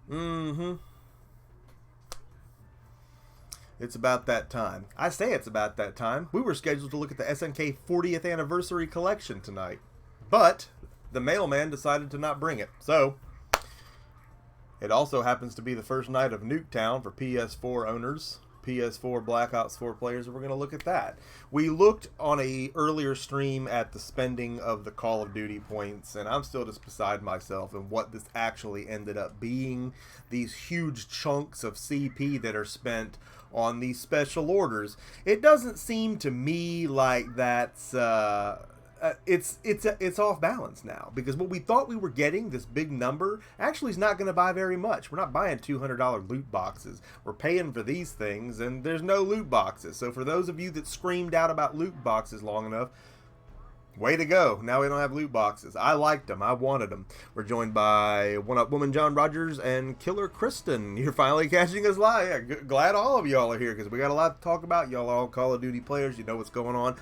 Mm-hmm. It's about that time. I say it's about that time. We were scheduled to look at the SNK 40th anniversary collection tonight, but the mailman decided to not bring it. So, it also happens to be the first night of Nuketown for PS4 owners, PS4 Black Ops 4 players, and we're going to look at that. We looked on a earlier stream at the spending of the Call of Duty points, and I'm still just beside myself and what this actually ended up being. These huge chunks of CP that are spent on these special orders. It doesn't seem to me like that's it's off balance now, because what we thought we were getting, this big number, actually is not going to buy very much. We're not buying $200 loot boxes. We're paying for these things, and there's no loot boxes. So for those of you that screamed out about loot boxes long enough, way to go. Now we don't have loot boxes. I liked them. I wanted them. We're joined by One Up Woman John Rogers and Killer Kristen. You're finally catching us live. Yeah, glad all of y'all are here, because we got a lot to talk about. Y'all are all Call of Duty players. You know what's going on.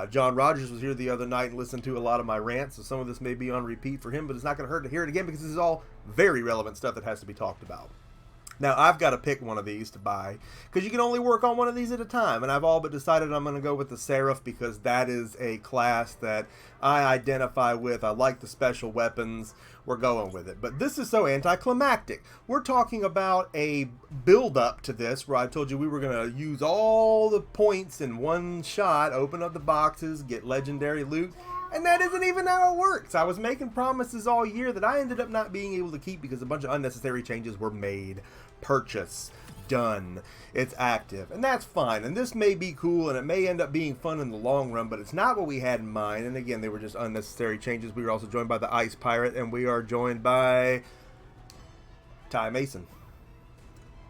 John Rogers was here the other night and listened to a lot of my rants, so some of this may be on repeat for him, but it's not going to hurt to hear it again, because this is all very relevant stuff that has to be talked about. Now, I've got to pick one of these to buy, because you can only work on one of these at a time, and I've all but decided I'm going to go with the Seraph, because that is a class that I identify with. I like the special weapons. We're going with it. But this is so anticlimactic. We're talking about a build-up to this, where I told you we were going to use all the points in one shot, open up the boxes, get legendary loot, and that isn't even how it works. I was making promises all year that I ended up not being able to keep because a bunch of unnecessary changes were made. Purchase. Done. It's active. And that's fine. And this may be cool, and it may end up being fun in the long run, but it's not what we had in mind. And again, they were just unnecessary changes. We were also joined by the Ice Pirate, and we are joined by Ty Mason,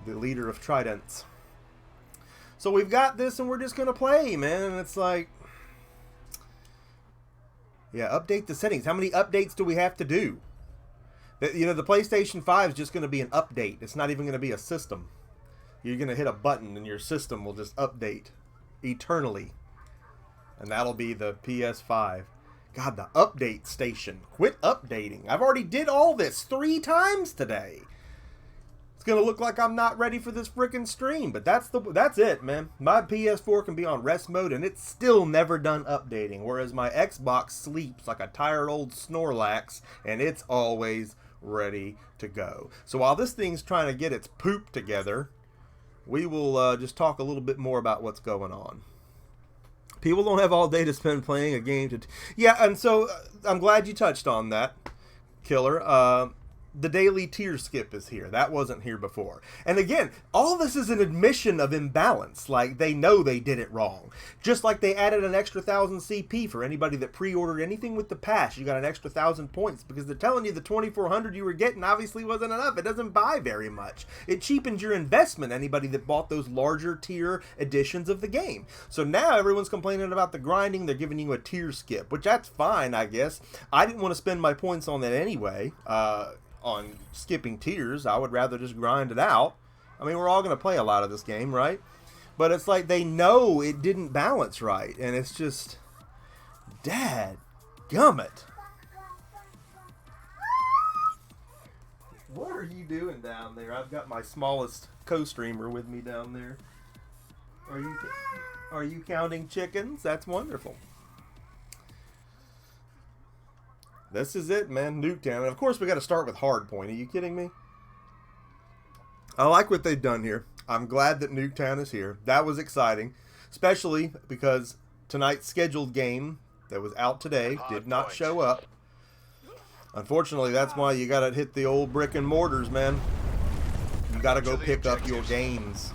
the leader of Tridents. So we've got this, and we're just going to play, man. And it's like, yeah, update the settings. How many updates do we have to do? You know, the PlayStation 5 is just going to be an update. It's not even going to be a system. You're going to hit a button and your system will just update eternally. And that'll be the PS5. God, the update station. Quit updating. I've already did all this 3 times today. It's going to look like I'm not ready for this freaking stream, but that's it, man. My PS4 can be on rest mode and it's still never done updating, whereas my Xbox sleeps like a tired old Snorlax and it's always ready to go. So while this thing's trying to get its poop together, we will just talk a little bit more about what's going on. People don't have all day to spend playing a game yeah, and so I'm glad you touched on that, Killer. The daily tier skip is here. That wasn't here before. And again, all this is an admission of imbalance. Like, they know they did it wrong. Just like they added an extra 1,000 CP for anybody that pre-ordered anything with the pass. You got an extra 1,000 points because they're telling you the 2,400 you were getting obviously wasn't enough. It doesn't buy very much. It cheapens your investment, anybody that bought those larger tier editions of the game. So now everyone's complaining about the grinding. They're giving you a tier skip, which that's fine, I guess. I didn't want to spend my points on that anyway. On skipping tiers, I would rather just grind it out. I mean, we're all going to play a lot of this game, right? But it's like they know it didn't balance right, and it's just, dad gummit. What are you doing down there? I've got my smallest co-streamer with me down there. Are you counting chickens? That's wonderful. This is it, man. Nuketown. And of course, we got to start with Hardpoint. Are you kidding me? I like what they've done here. I'm glad that Nuketown is here. That was exciting, especially because tonight's scheduled game that was out today did not show up. Unfortunately, that's why you got to hit the old brick and mortars, man. You got to go pick up your games.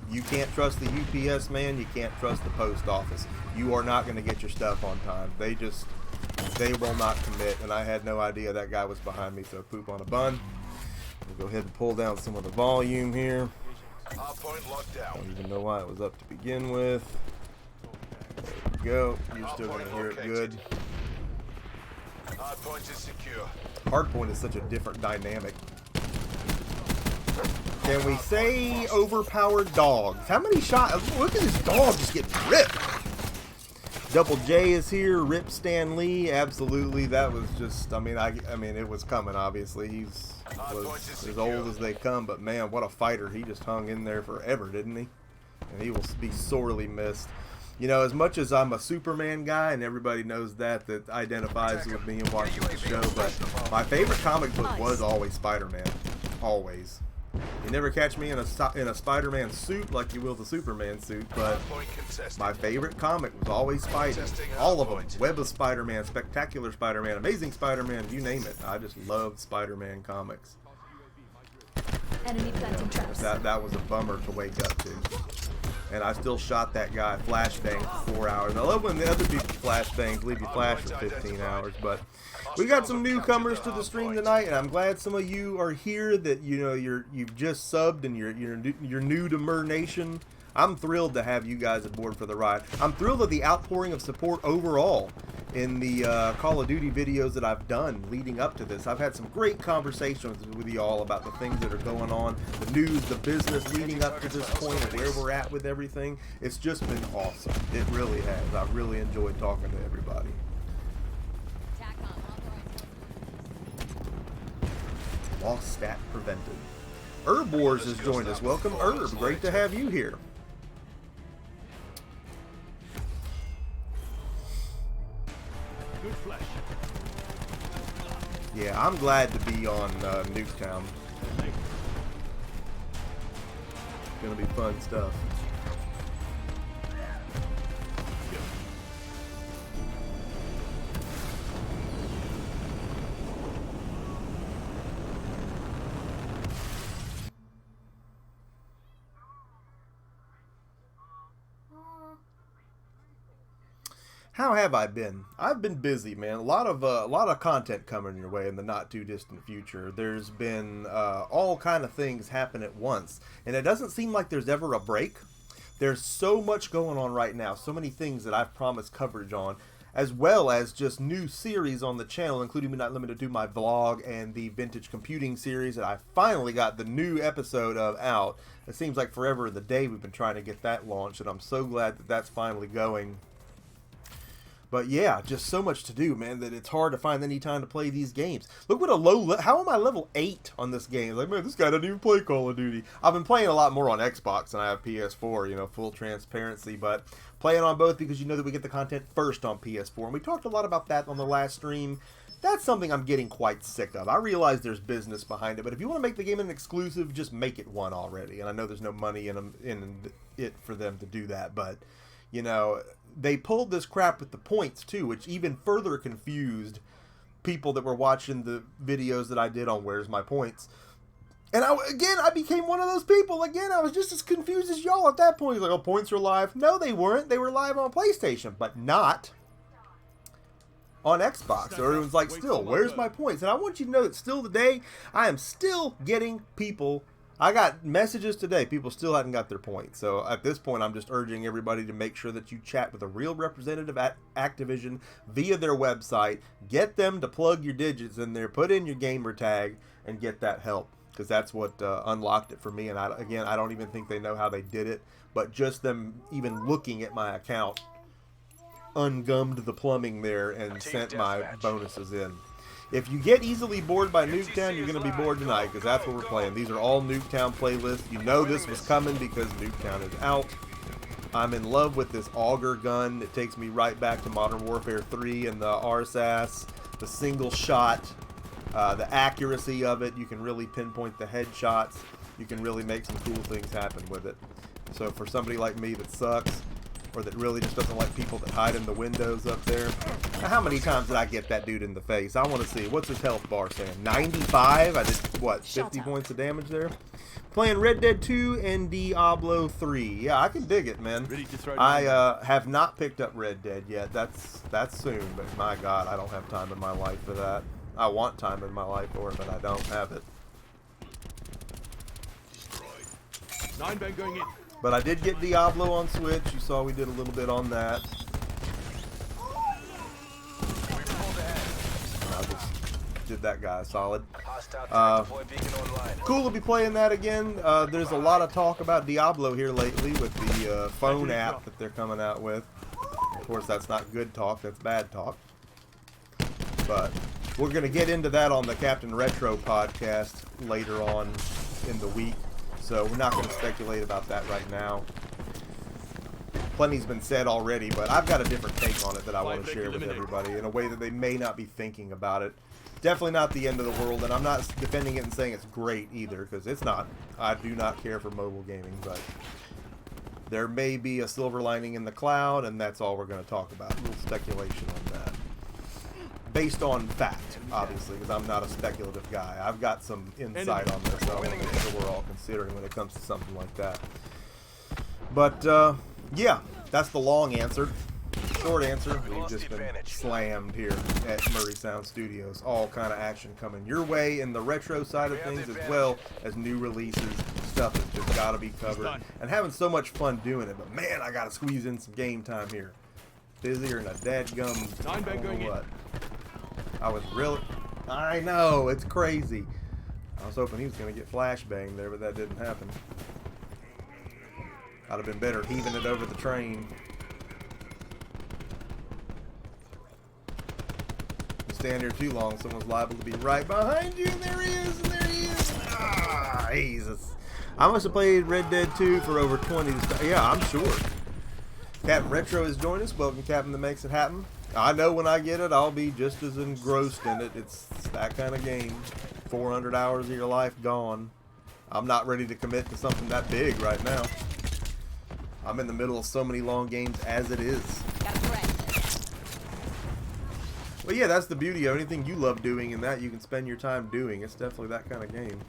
You can't trust the UPS man. You can't trust the post office. You are not going to get your stuff on time. They will not commit, and I had no idea that guy was behind me, so poop on a bun. We'll go ahead and pull down some of the volume here. Don't even know why it was up to begin with. There we go. You're still going to hear it good. Hardpoint is secure. Hardpoint is such a different dynamic. Can we say overpowered dogs? How many shots? Look at this dog just getting ripped. Double J is here. Rip Stan Lee. Absolutely. That was just, I mean, it was coming, obviously. He's was as old as they come, but man, what a fighter. He just hung in there forever, didn't he? And he will be sorely missed. You know, as much as I'm a Superman guy, and everybody knows that identifies with me and watches the show, but my favorite comic book was always Spider-Man. Always. You never catch me in a Spider-Man suit like you will the Superman suit, but my favorite comic was always Spidey. All of them. Web of Spider-Man, Spectacular Spider-Man, Amazing Spider-Man, you name it. I just loved Spider-Man comics. Enemy planting traps. That was a bummer to wake up to. And I still shot that guy flashbang for 4 hours. I love when the other people flashbangs leave you flash for 15 hours. But we got some newcomers to the stream tonight, and I'm glad some of you are here. That you've just subbed and you're new to Mer Nation. I'm thrilled to have you guys aboard for the ride. I'm thrilled at the outpouring of support overall in the Call of Duty videos that I've done leading up to this. I've had some great conversations with you all about the things that are going on, the news, the business leading up to this point, and where we're at with everything. It's just been awesome. It really has. I've really enjoyed talking to everybody. Lost stat prevented. Herb Wars has joined us. Welcome, Herb. Great to have you here. Good flesh. Yeah, I'm glad to be on Nuketown. It's gonna be fun stuff. How have I been? I've been busy, man. A lot of content coming your way in the not too distant future. There's been all kind of things happen at once, and it doesn't seem like there's ever a break. There's so much going on right now, so many things that I've promised coverage on, as well as just new series on the channel, including but not limited to my vlog and the vintage computing series that I finally got the new episode of out. It seems like forever in the day we've been trying to get that launched, and I'm so glad that that's finally going. But yeah, just so much to do, man, that it's hard to find any time to play these games. Look what a how am I level 8 on this game? Like, man, this guy doesn't even play Call of Duty. I've been playing a lot more on Xbox than I have PS4, you know, full transparency, but playing on both because you know that we get the content first on PS4. And we talked a lot about that on the last stream. That's something I'm getting quite sick of. I realize there's business behind it, but if you want to make the game an exclusive, just make it one already. And I know there's no money in it for them to do that, but, you know, they pulled this crap with the points too, which even further confused people that were watching the videos that I did on Where's My Points. And I became one of those people. Again, I was just as confused as y'all at that point. Like, oh, points are live. No, they weren't. They were live on PlayStation, but not on Xbox. So everyone's like, still, where's my points? And I want you to know that still today, I am still getting people. I got messages today. People still hadn't got their points. So at this point, I'm just urging everybody to make sure that you chat with a real representative at Activision via their website. Get them to plug your digits in there. Put in your gamer tag and get that help. Because that's what unlocked it for me. And I don't even think they know how they did it. But just them even looking at my account ungummed the plumbing there and sent my bonuses in. If you get easily bored by Nuketown, you're going to be bored tonight, because that's what we're playing. These are all Nuketown playlists. You know this was coming because Nuketown is out. I'm in love with this auger gun. It takes me right back to Modern Warfare 3 and the RSAS, the single shot, the accuracy of it. You can really pinpoint the headshots. You can really make some cool things happen with it. So for somebody like me that sucks, or that really just doesn't like people that hide in the windows up there. Now, how many times did I get that dude in the face? I want to see. What's his health bar saying? 95? I did, what, 50 points of damage there? Playing Red Dead 2 and Diablo 3. Yeah, I can dig it, man. I have not picked up Red Dead yet. That's soon, but my God, I don't have time in my life for that. I want time in my life for it, but I don't have it. 9 bang going in. But I did get Diablo on Switch. You saw we did a little bit on that. I just did that guy solid. Cool to be playing that again. There's a lot of talk about Diablo here lately with the phone app that they're coming out with. Of course, that's not good talk. That's bad talk. But We're going to get into that on the Captain Retro podcast later on in the week. So we're not going to speculate about that right now. Plenty's been said already, but I've got a different take on it that I want to share with everybody in a way that they may not be thinking about it. Definitely not the end of the world, and I'm not defending it and saying it's great either, because it's not. I do not care for mobile gaming, but there may be a silver lining in the cloud, and that's all we're going to talk about. A little speculation on that. Based on fact, obviously, because I'm not a speculative guy. I've got some insight on this that I want to make sure we're all considering when it comes to something like that. But, yeah, that's the long answer. Short answer, we've just been slammed here at Murray Sound Studios. All kind of action coming your way in the retro side of things, as well as new releases. Stuff that's just got to be covered. And having so much fun doing it. But, man, I got to squeeze in some game time here. Busier than a dadgum. I don't know what. I was really... I know, it's crazy. I was hoping he was going to get flashbanged there, but that didn't happen. I'd have been better heaving it over the train. You stand here too long, someone's liable to be right behind you, and there he is, and there he is. Ah, Jesus. I must have played Red Dead 2 for over 20. Yeah, I'm sure. Captain Retro has joined us. Welcome, Captain that makes it happen. I know when I get it, I'll be just as engrossed in it. It's that kind of game. 400 hours of your life gone. I'm not ready to commit to something that big right now. I'm in the middle of so many long games as it is. Well, yeah, that's the beauty of anything you love doing, and that you can spend your time doing. It's definitely that kind of game.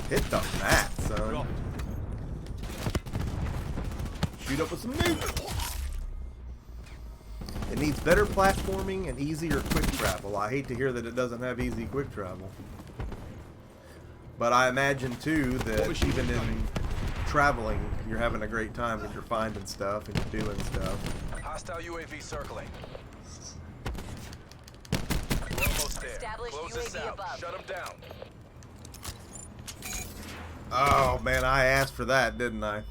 Hit the mat, son. Shoot up with some nukes. It needs better platforming and easier quick travel. I hate to hear that it doesn't have easy quick travel. But I imagine, too, that even in traveling, you're having a great time when you're finding stuff and you're doing stuff. Hostile UAV circling. You're almost there. Close this out. Shut them down. Oh, man, I asked for that, didn't I?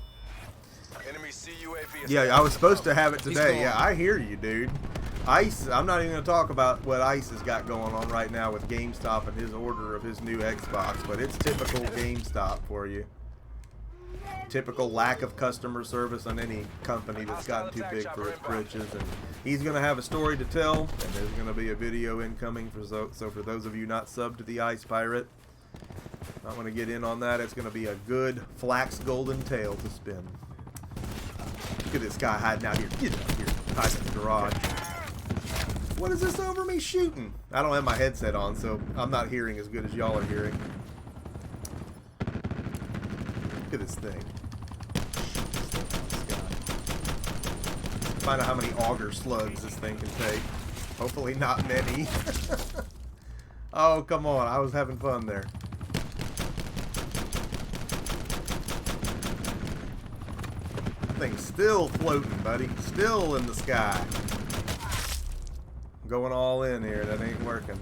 Enemy CUAV. Yeah, I was supposed to have it today. Yeah, I hear you, dude. Ice, I'm not even going to talk about what Ice has got going on right now with GameStop and his order of his new Xbox, but it's typical GameStop for you. Typical lack of customer service on any company that's gotten too big for its britches. And he's going to have a story to tell, and there's going to be a video incoming. So for those of you not subbed to the Ice Pirate, I want to get in on that. It's going to be a good flax golden tale to spin. Look at this guy hiding out here. Get out here. Hiding in the garage. What is this over me shooting? I don't have my headset on, so I'm not hearing as good as y'all are hearing. Look at this thing. Find out how many auger slugs this thing can take. Hopefully not many. Oh, come on. I was having fun there. Thing's still floating, buddy. Still in the sky. I'm going all in here. That ain't working.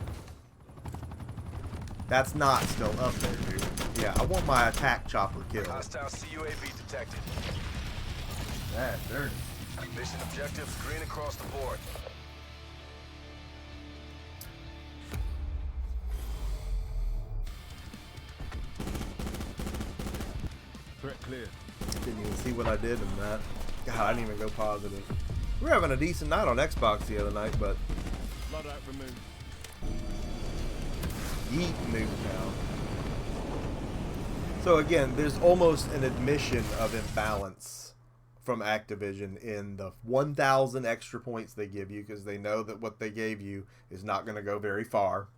That's not still up there, dude. Yeah, I want my attack chopper killed. Hostile CUAV detected. That's dirty. Mission objectives green across the board. Threat clear. Didn't even see what I did in that. God, I didn't even go positive. We were having a decent night on Xbox the other night, but... Loadout removed. Yeet Nuketown. So again, there's almost an admission of imbalance from Activision in the 1,000 extra points they give you, because they know that what they gave you is not going to go very far.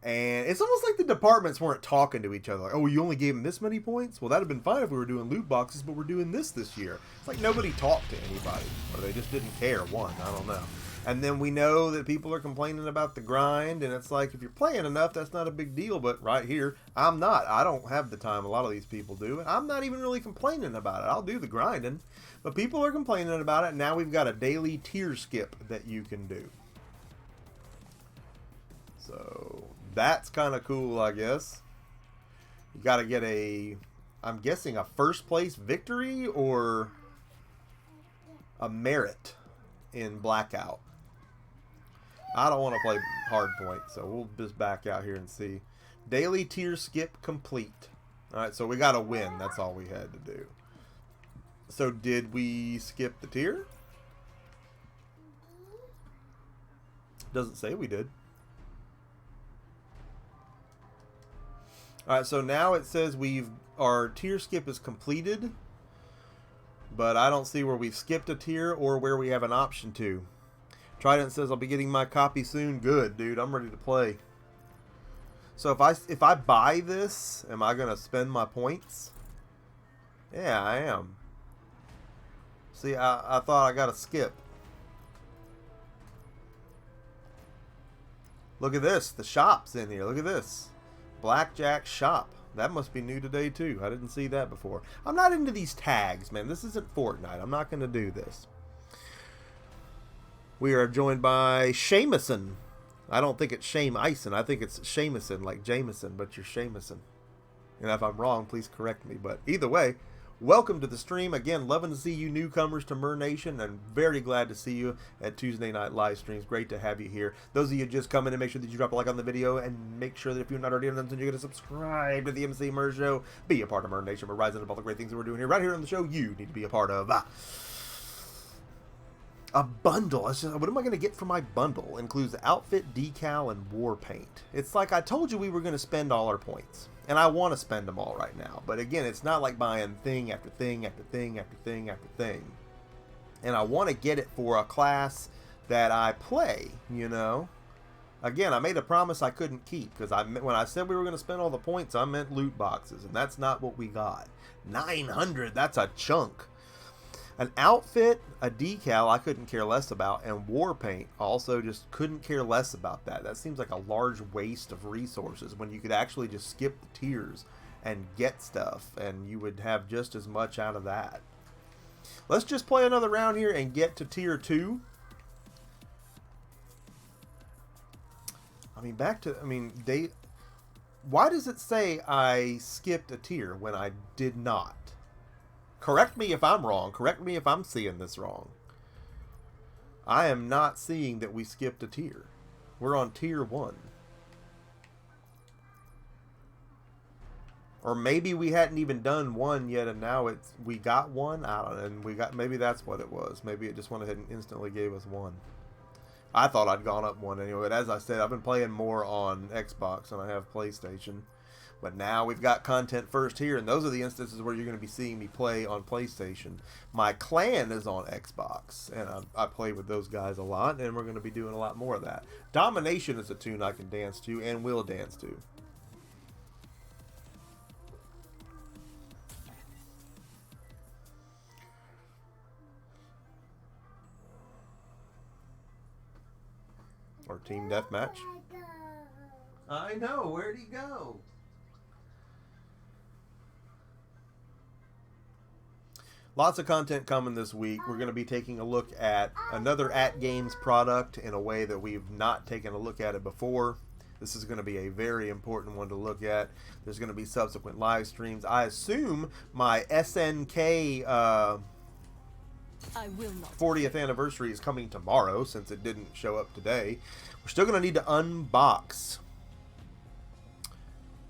And it's almost like the departments weren't talking to each other. Like, oh, you only gave them this many points? Well, that would have been fine if we were doing loot boxes, but we're doing this year. It's like nobody talked to anybody. Or they just didn't care. I don't know. And then we know that people are complaining about the grind, and it's like, if you're playing enough, that's not a big deal. But right here, I'm not. I don't have the time a lot of these people do. And I'm not even really complaining about it. I'll do the grinding. But people are complaining about it, and now we've got a daily tier skip that you can do. So... that's kind of cool, I guess. You got to get I'm guessing a first place victory or a merit. in Blackout. I don't want to play Hardpoint, so we'll just back out here and see. Daily tier skip complete. Alright, so we got to win. That's all we had to do. So did we skip the tier? Doesn't say we did. Alright, so now it says our tier skip is completed. But I don't see where we've skipped a tier or where we have an option to. Trident says I'll be getting my copy soon. Good, dude. I'm ready to play. So if I buy this, am I gonna spend my points? Yeah, I am. See, I thought I gotta skip. Look at this. The shop's in here. Look at this. Blackjack shop. That must be new today too. I didn't see that before. I'm not into these tags, man. This isn't Fortnite. I'm not gonna do this. We are joined by Shameson. I don't think it's Shame-ison. I think it's Shameson, like Jameson, but you're Shameson. And if I'm wrong, please correct me. But either way, welcome to the stream. Again, loving to see you newcomers to Mer Nation, and very glad to see you at Tuesday night live streams. Great to have you here. Those of you just coming in, make sure that you drop a like on the video, and make sure that if you're not already on them, then you're going to subscribe to the Emceemur Show. Be a part of Mer Nation. We're rising up all the great things that we're doing here. Right here on the show, you need to be a part of. A bundle. What am I going to get for my bundle? Includes outfit, decal, and war paint. It's like I told you we were going to spend all our points. And I want to spend them all right now. But again, it's not like buying thing after thing after thing after thing after thing. And I want to get it for a class that I play, you know. Again, I made a promise I couldn't keep. Because when I said we were going to spend all the points, I meant loot boxes. And that's not what we got. 900, that's a chunk. An outfit, a decal, I couldn't care less about, and war paint, also just couldn't care less about that. That seems like a large waste of resources when you could actually just skip the tiers and get stuff, and you would have just as much out of that. Let's just play another round here and get to tier 2. Why does it say I skipped a tier when I did not? Correct me if I'm wrong. Correct me if I'm seeing this wrong. I am not seeing that we skipped a tier. We're on tier 1. Or maybe we hadn't even done 1 yet, and now we got 1. I don't know. And maybe that's what it was. Maybe it just went ahead and instantly gave us 1. I thought I'd gone up 1 anyway. But as I said, I've been playing more on Xbox than I have PlayStation. But now we've got content first here, and those are the instances where you're going to be seeing me play on PlayStation. My clan is on Xbox, and I play with those guys a lot, and we're going to be doing a lot more of that. Domination is a tune I can dance to and will dance to. Or team deathmatch. I know, where'd he go? Lots of content coming this week. We're going to be taking a look at another At Games product in a way that we've not taken a look at it before. This is going to be a very important one to look at. There's going to be subsequent live streams. I assume my SNK 40th anniversary is coming tomorrow, since it didn't show up today. We're still going to need to unbox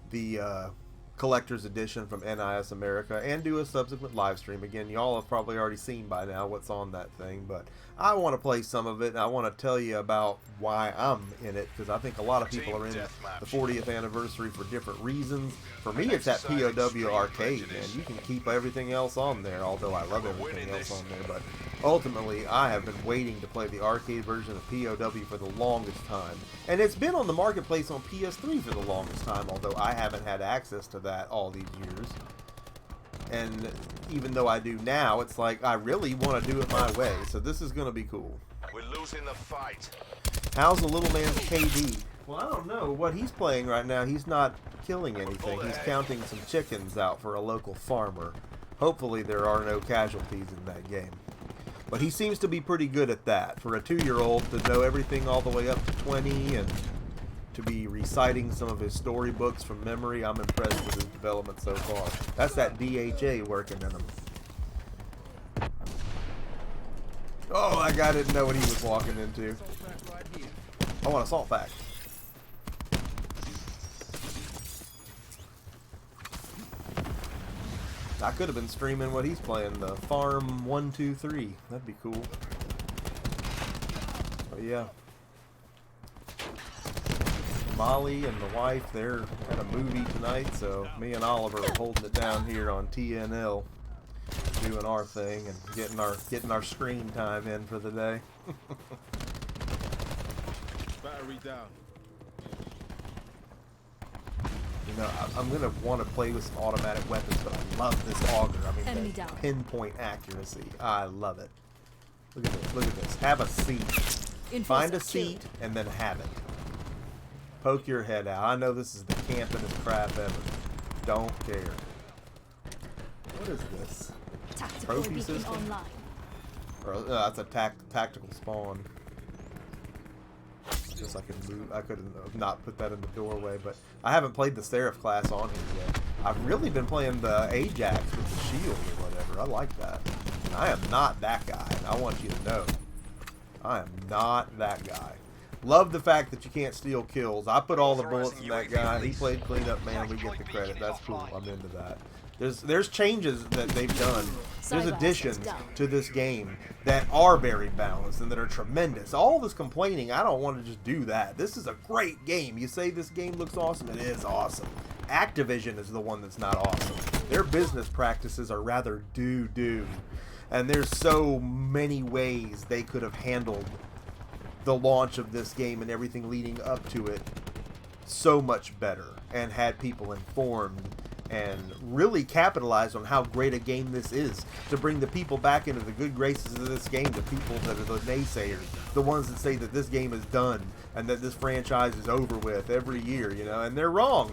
the collector's edition from NIS America and do a subsequent live stream. Again, y'all have probably already seen by now what's on that thing, but I want to play some of it, and I want to tell you about why I'm in it, because I think a lot of people are in the 40th anniversary for different reasons. For me, it's that POW arcade, man. You can keep everything else on there, although I love everything else on there, but ultimately, I have been waiting to play the arcade version of POW for the longest time. And it's been on the marketplace on PS3 for the longest time, although I haven't had access to that all these years. And even though I do now, it's like I really want to do it my way. So this is going to be cool. We're losing the fight. How's the little man's KD? Well, I don't know what he's playing right now. He's not killing anything. He's counting some chickens out for a local farmer. Hopefully there are no casualties in that game. But he seems to be pretty good at that. For a 2-year-old to know everything all the way up to 20 and to be reciting some of his storybooks from memory, I'm impressed with his development so far. That's that DHA working in him. Oh, that guy didn't know what he was walking into. I want assault pack. I could have been streaming what he's playing, the Farm 123. That'd be cool. But yeah. Molly and the wife, they're at a movie tonight, so me and Oliver are holding it down here on TNL, doing our thing and getting our screen time in for the day. Battery down. You know, I'm gonna want to play with some automatic weapons, but I love this auger. I mean, Enemy the down. pinpoint accuracy. I love it. Look at this. Look at this. Have a seat. Find a Enforcer seat killed. and then have it. Poke your head out. I know this is the campingest crap ever. Don't care. What is this? Tactical Trophy beacon system? online. Or, that's a tactical spawn. Just I can move. I could have not put that in the doorway, but I haven't played the Seraph class on here yet. I've really been playing the Ajax with the shield or whatever. I like that. I am not that guy. I want you to know. I am not that guy. Love the fact that you can't steal kills. I put all the bullets in that guy. He played cleanup man. We get the credit. That's cool. I'm into that. There's changes that they've done. There's additions to this game that are very balanced and that are tremendous. All this complaining, I don't want to just do that. This is a great game. You say this game looks awesome, it is awesome. Activision is the one that's not awesome. Their business practices are rather doo-doo. And there's so many ways they could have handled the launch of this game and everything leading up to it so much better and had people informed and really capitalized on how great a game this is to bring the people back into the good graces of this game, the people that are the naysayers, the ones that say that this game is done and that this franchise is over with every year, you know, and they're wrong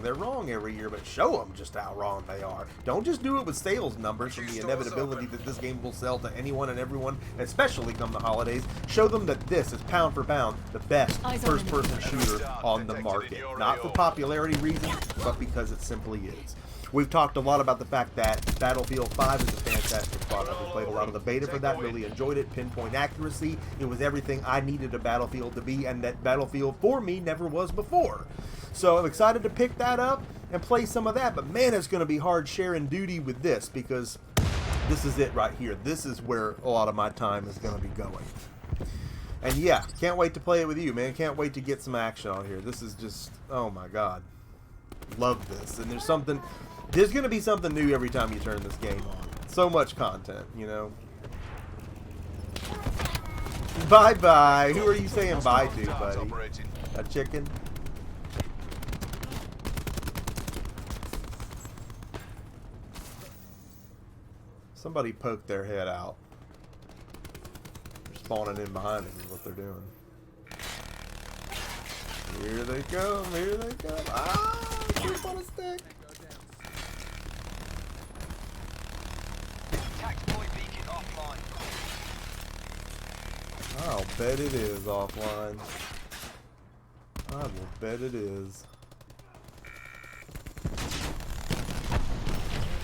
every year, but show them just how wrong they are. Don't just do it with sales numbers from the inevitability that this game will sell to anyone and everyone, especially come the holidays. Show them that this is pound for pound the best first-person shooter on the market, not for popularity reasons, but because it simply is. We've talked a lot about the fact that Battlefield 5 is a fantastic product. We played a lot of the beta for that, really enjoyed it. Pinpoint accuracy. It was everything I needed a Battlefield to be, and that Battlefield for me never was before. So I'm excited to pick that up and play some of that, but man, it's going to be hard sharing duty with this because this is it right here. This is where a lot of my time is going to be going. And yeah, can't wait to play it with you, man. Can't wait to get some action on here. This is just, oh my God. Love this. And there's going to be something new every time you turn this game on. So much content, you know. Bye-bye. Who are you saying bye to, buddy? A chicken? Somebody poked their head out. They're spawning in behind us is what they're doing. Here they come. Here they come. Ah! Keep on a stick. I'll bet it is offline. I will bet it is.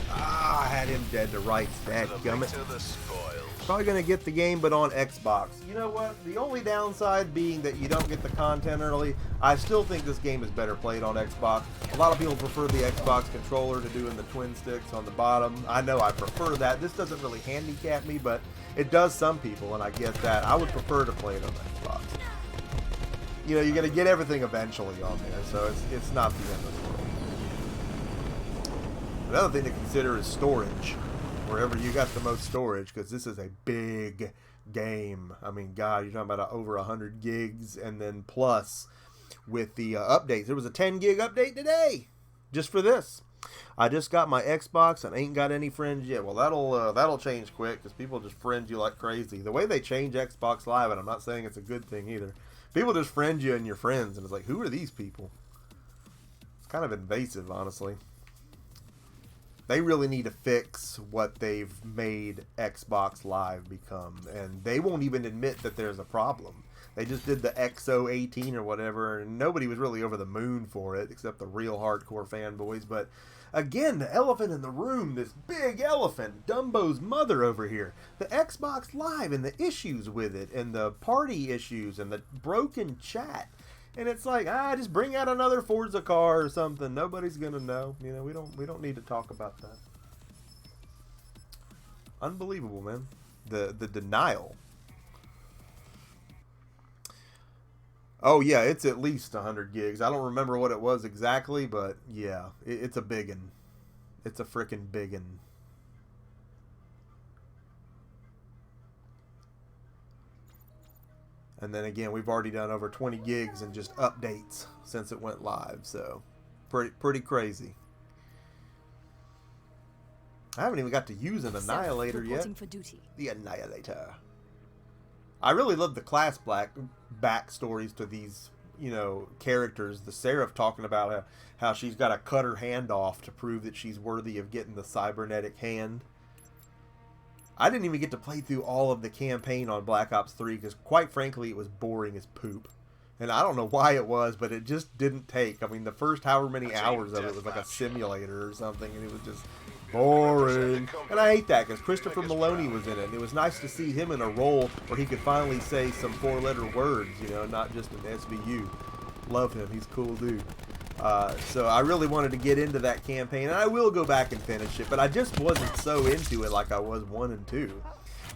Ah, I had him dead to rights. Dadgummit. Probably gonna get the game, but on Xbox. You know what? The only downside being that you don't get the content early. I still think this game is better played on Xbox. A lot of people prefer the Xbox controller to doing the twin sticks on the bottom. I know I prefer that. This doesn't really handicap me, but it does some people, and I get that. I would prefer to play it on Xbox. You know, you're gonna get everything eventually on there, so it's not the end of the world. Another thing to consider is storage. Wherever you got the most storage, because this is a big game. I mean, God, you're talking about over 100 gigs, and then plus with the updates. There was a 10 gig update today, just for this. I just got my Xbox and ain't got any friends yet. Well, that'll change quick because people just friend you like crazy. The way they change Xbox Live, and I'm not saying it's a good thing either. People just friend you and your friends, and it's like, who are these people? It's kind of invasive, honestly. They really need to fix what they've made Xbox Live become, and they won't even admit that there's a problem. They just did the XO18 or whatever, and nobody was really over the moon for it, except the real hardcore fanboys. But again, the elephant in the room, this big elephant, Dumbo's mother over here. The Xbox Live and the issues with it, and the party issues, and the broken chat. And it's like, just bring out another Forza car or something. Nobody's gonna know. You know, we don't need to talk about that. Unbelievable, man. The denial. Oh yeah, it's at least 100 gigs. I don't remember what it was exactly, but yeah, it's a biggin. It's a frickin' biggin. And then again, we've already done over 20 gigs in just updates since it went live, so pretty crazy. I haven't even got to use an Annihilator yet. For duty. The Annihilator. I really love the class backstories to these, you know, characters. The Seraph talking about how she's got to cut her hand off to prove that she's worthy of getting the cybernetic hand. I didn't even get to play through all of the campaign on Black Ops 3 because, quite frankly, it was boring as poop. And I don't know why it was, but it just didn't take. I mean, the first however many hours of it was like a simulator or something, and it was just boring. And I hate that because Christopher Maloney was in it. And it was nice to see him in a role where he could finally say some 4-letter words, you know, not just an SVU. Love him. He's a cool dude. So I really wanted to get into that campaign, and I will go back and finish it, but I just wasn't so into it like I was 1 and 2.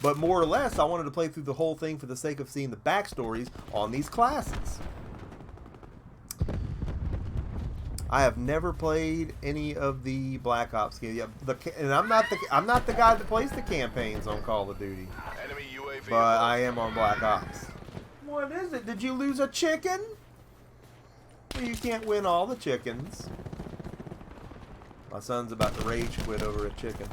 But more or less, I wanted to play through the whole thing for the sake of seeing the backstories on these classes. I have never played any of the Black Ops games. Yeah, and I'm not the guy that plays the campaigns on Call of Duty. Enemy UAV But I am on Black Ops. What is it? Did you lose a chicken? Well, you can't win all the chickens. My son's about to rage quit over a chicken.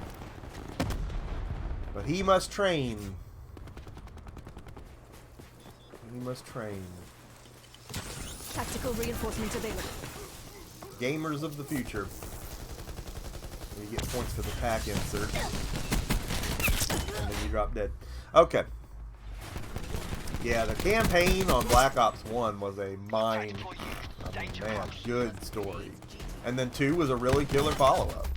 But he must train. He must train. Tactical reinforcements available. Gamers of the future. You get points for the pack insert. And then you drop dead. Okay. Yeah, the campaign on Black Ops 1 was a mine. I mean, man, good story. And then 2 was a really killer follow-up.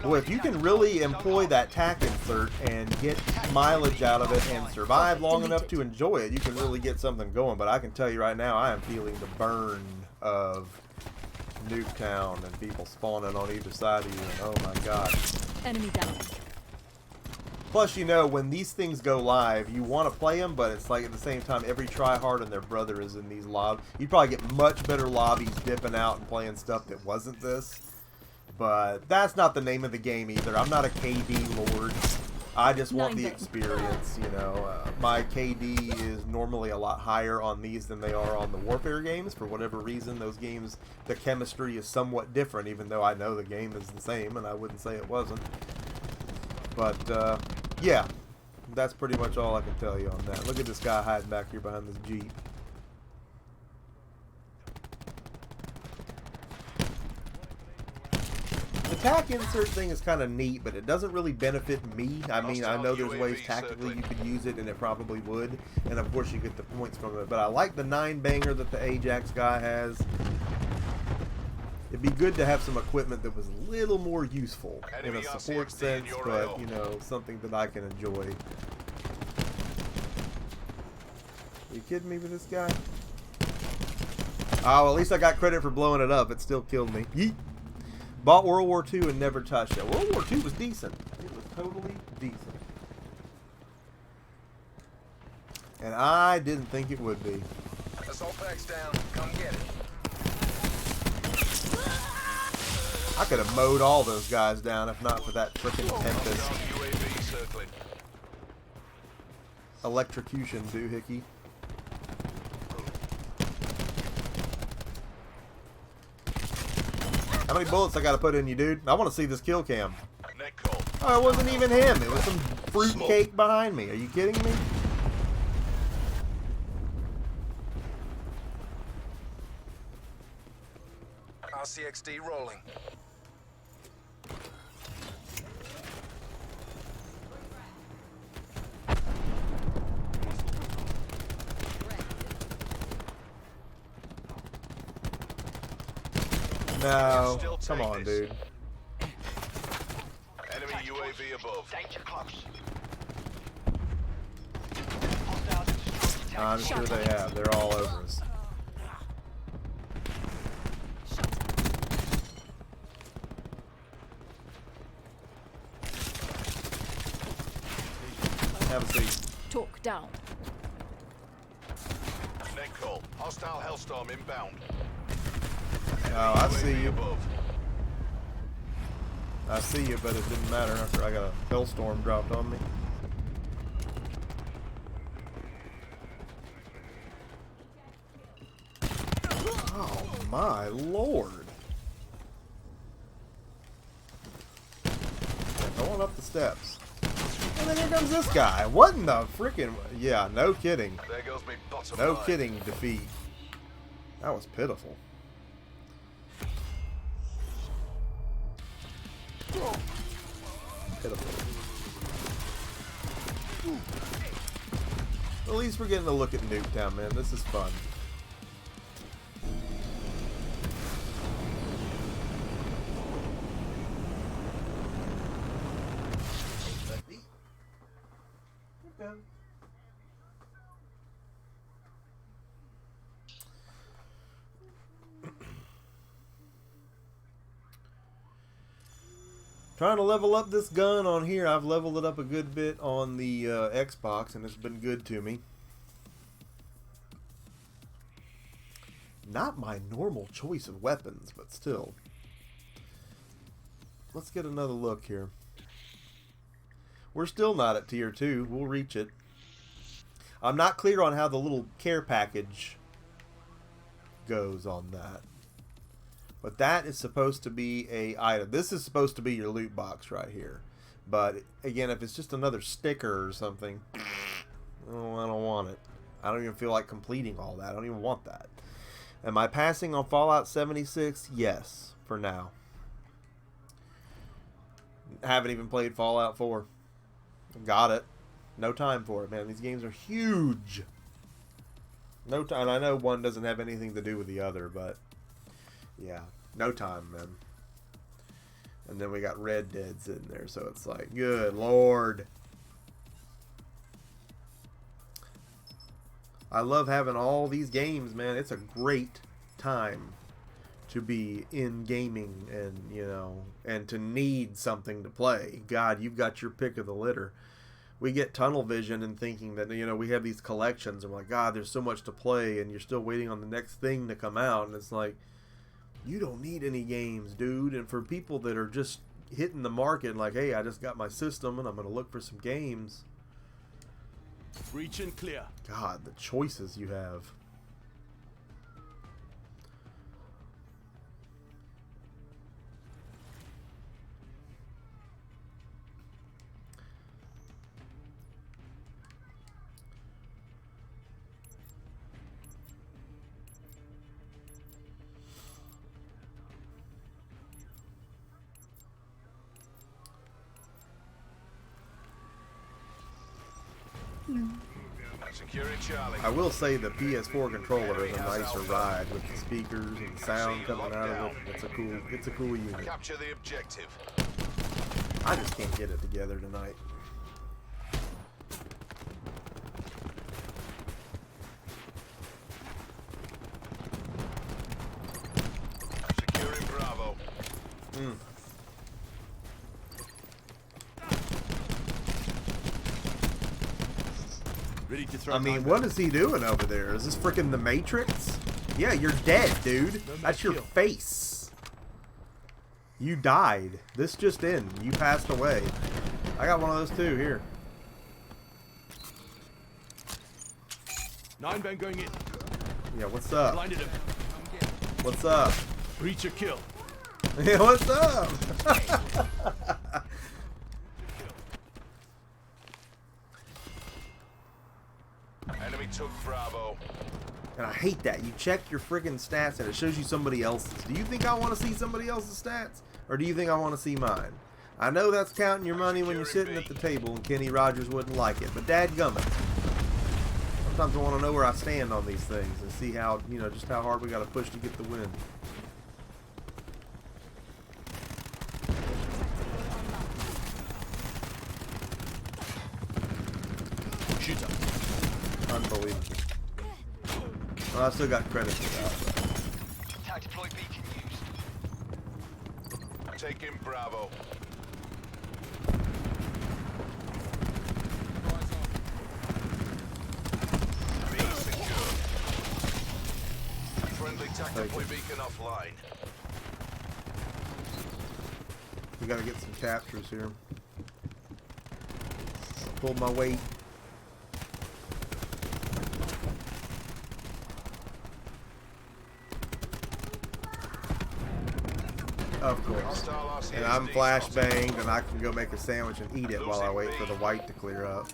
Boy, if you can really employ that tack insert and get mileage out of it and survive long enough to enjoy it, you can really get something going. But I can tell you right now, I am feeling the burn of Nuketown and people spawning on either side of you. And oh my god. Enemy down. Plus, you know, when these things go live, you want to play them, but it's like at the same time, every tryhard and their brother is in these lobbies. You'd probably get much better lobbies dipping out and playing stuff that wasn't this. But that's not the name of the game either. I'm not a KD lord. I just want the experience, you know. My KD is normally a lot higher on these than they are on the Warfare games. For whatever reason, those games, the chemistry is somewhat different, even though I know the game is the same, and I wouldn't say it wasn't. But, yeah, that's pretty much all I can tell you on that. Look at this guy hiding back here behind this Jeep. The tack insert thing is kind of neat, but it doesn't really benefit me. I mean, I know there's ways tactically you could use it, and it probably would. And, of course, you get the points from it. But I like the 9-banger that the Ajax guy has. It'd be good to have some equipment that was a little more useful in a support sense, but, you know, something that I can enjoy. Are you kidding me with this guy? Oh, well, at least I got credit for blowing it up. It still killed me. Yeet. Bought World War II and never touched it. World War II was decent. It was totally decent. And I didn't think it would be. Assault packs down. Come get it. I could have mowed all those guys down if not for that frickin' Tempest. UAV circling. Electrocution doohickey. How many bullets I gotta put in you, dude? I want to see this kill cam. Net call. Oh, it wasn't even him. It was some fruitcake behind me. Are you kidding me? RCXD rolling. No, Still come take on, this. dude. Enemy UAV above. Danger close. I'm sure they have. They're all over us. Have a seat. Talk down. Net call. Hostile Hellstorm inbound. Oh, I see UAV you. above. I see you, but it didn't matter after I got a hellstorm dropped on me. Oh my lord. Go on up the steps. And then here comes this guy. What in the freaking... Yeah, no kidding. There goes me bottom No line. kidding defeat. That was pitiful. Pitiful. At least we're getting a look at Nuketown, man. This is fun. Okay. Trying to level up this gun on here. I've leveled it up a good bit on the Xbox, and it's been good to me. Not my normal choice of weapons, but still. Let's get another look here. We're still not at tier 2. We'll reach it. I'm not clear on how the little care package goes on that. But that is supposed to be a item. This is supposed to be your loot box right here. But again, if it's just another sticker or something, oh, I don't want it. I don't even feel like completing all that. I don't even want that. Am I passing on Fallout 76? Yes, for now. Haven't even played Fallout 4. Got it. No time for it, man. These games are huge. No time. I know one doesn't have anything to do with the other, but yeah, no time, man. And then we got Red Dead sitting there, so it's like, good lord. I love having all these games, man. It's a great time to be in gaming and, you know, and to need something to play. God, you've got your pick of the litter. We get tunnel vision and thinking that, you know, we have these collections and we're like, God, there's so much to play and you're still waiting on the next thing to come out. And it's like, you don't need any games, dude. And for people that are just hitting the market like, hey, I just got my system and I'm going to look for some games. Reach and clear. God, the choices you have. Securing Charlie. I will say the PS4 controller is a nicer ride with the speakers and the sound coming out of it. It's a cool unit. Capture the objective. I just can't get it together tonight. Securing Bravo. Ready to throw. I mean, what is he doing over there? Is this freaking the Matrix? Yeah, you're dead, dude. That's your face. You died. This just in. You passed away. I got one of those too. Here. 9 bang going in. Yeah, what's up? Blinded him. What's up? Breach or kill. Yeah, what's up? Enemy took Bravo. And I hate that. You check your friggin' stats and it shows you somebody else's. Do you think I want to see somebody else's stats? Or do you think I want to see mine? I know that's counting your money when you're sitting at the table and Kenny Rogers wouldn't like it. But dadgummit. Sometimes I want to know where I stand on these things and see how, you know, just how hard we got to push to get the win. Well, I still got credit for that. Attack deploy beacon used. Taking Bravo. B secure. Friendly attack deploy beacon offline. We gotta get some captures here. Pull my weight. Of course. And I'm flashbanged and I can go make a sandwich and eat it while I wait for the white to clear up.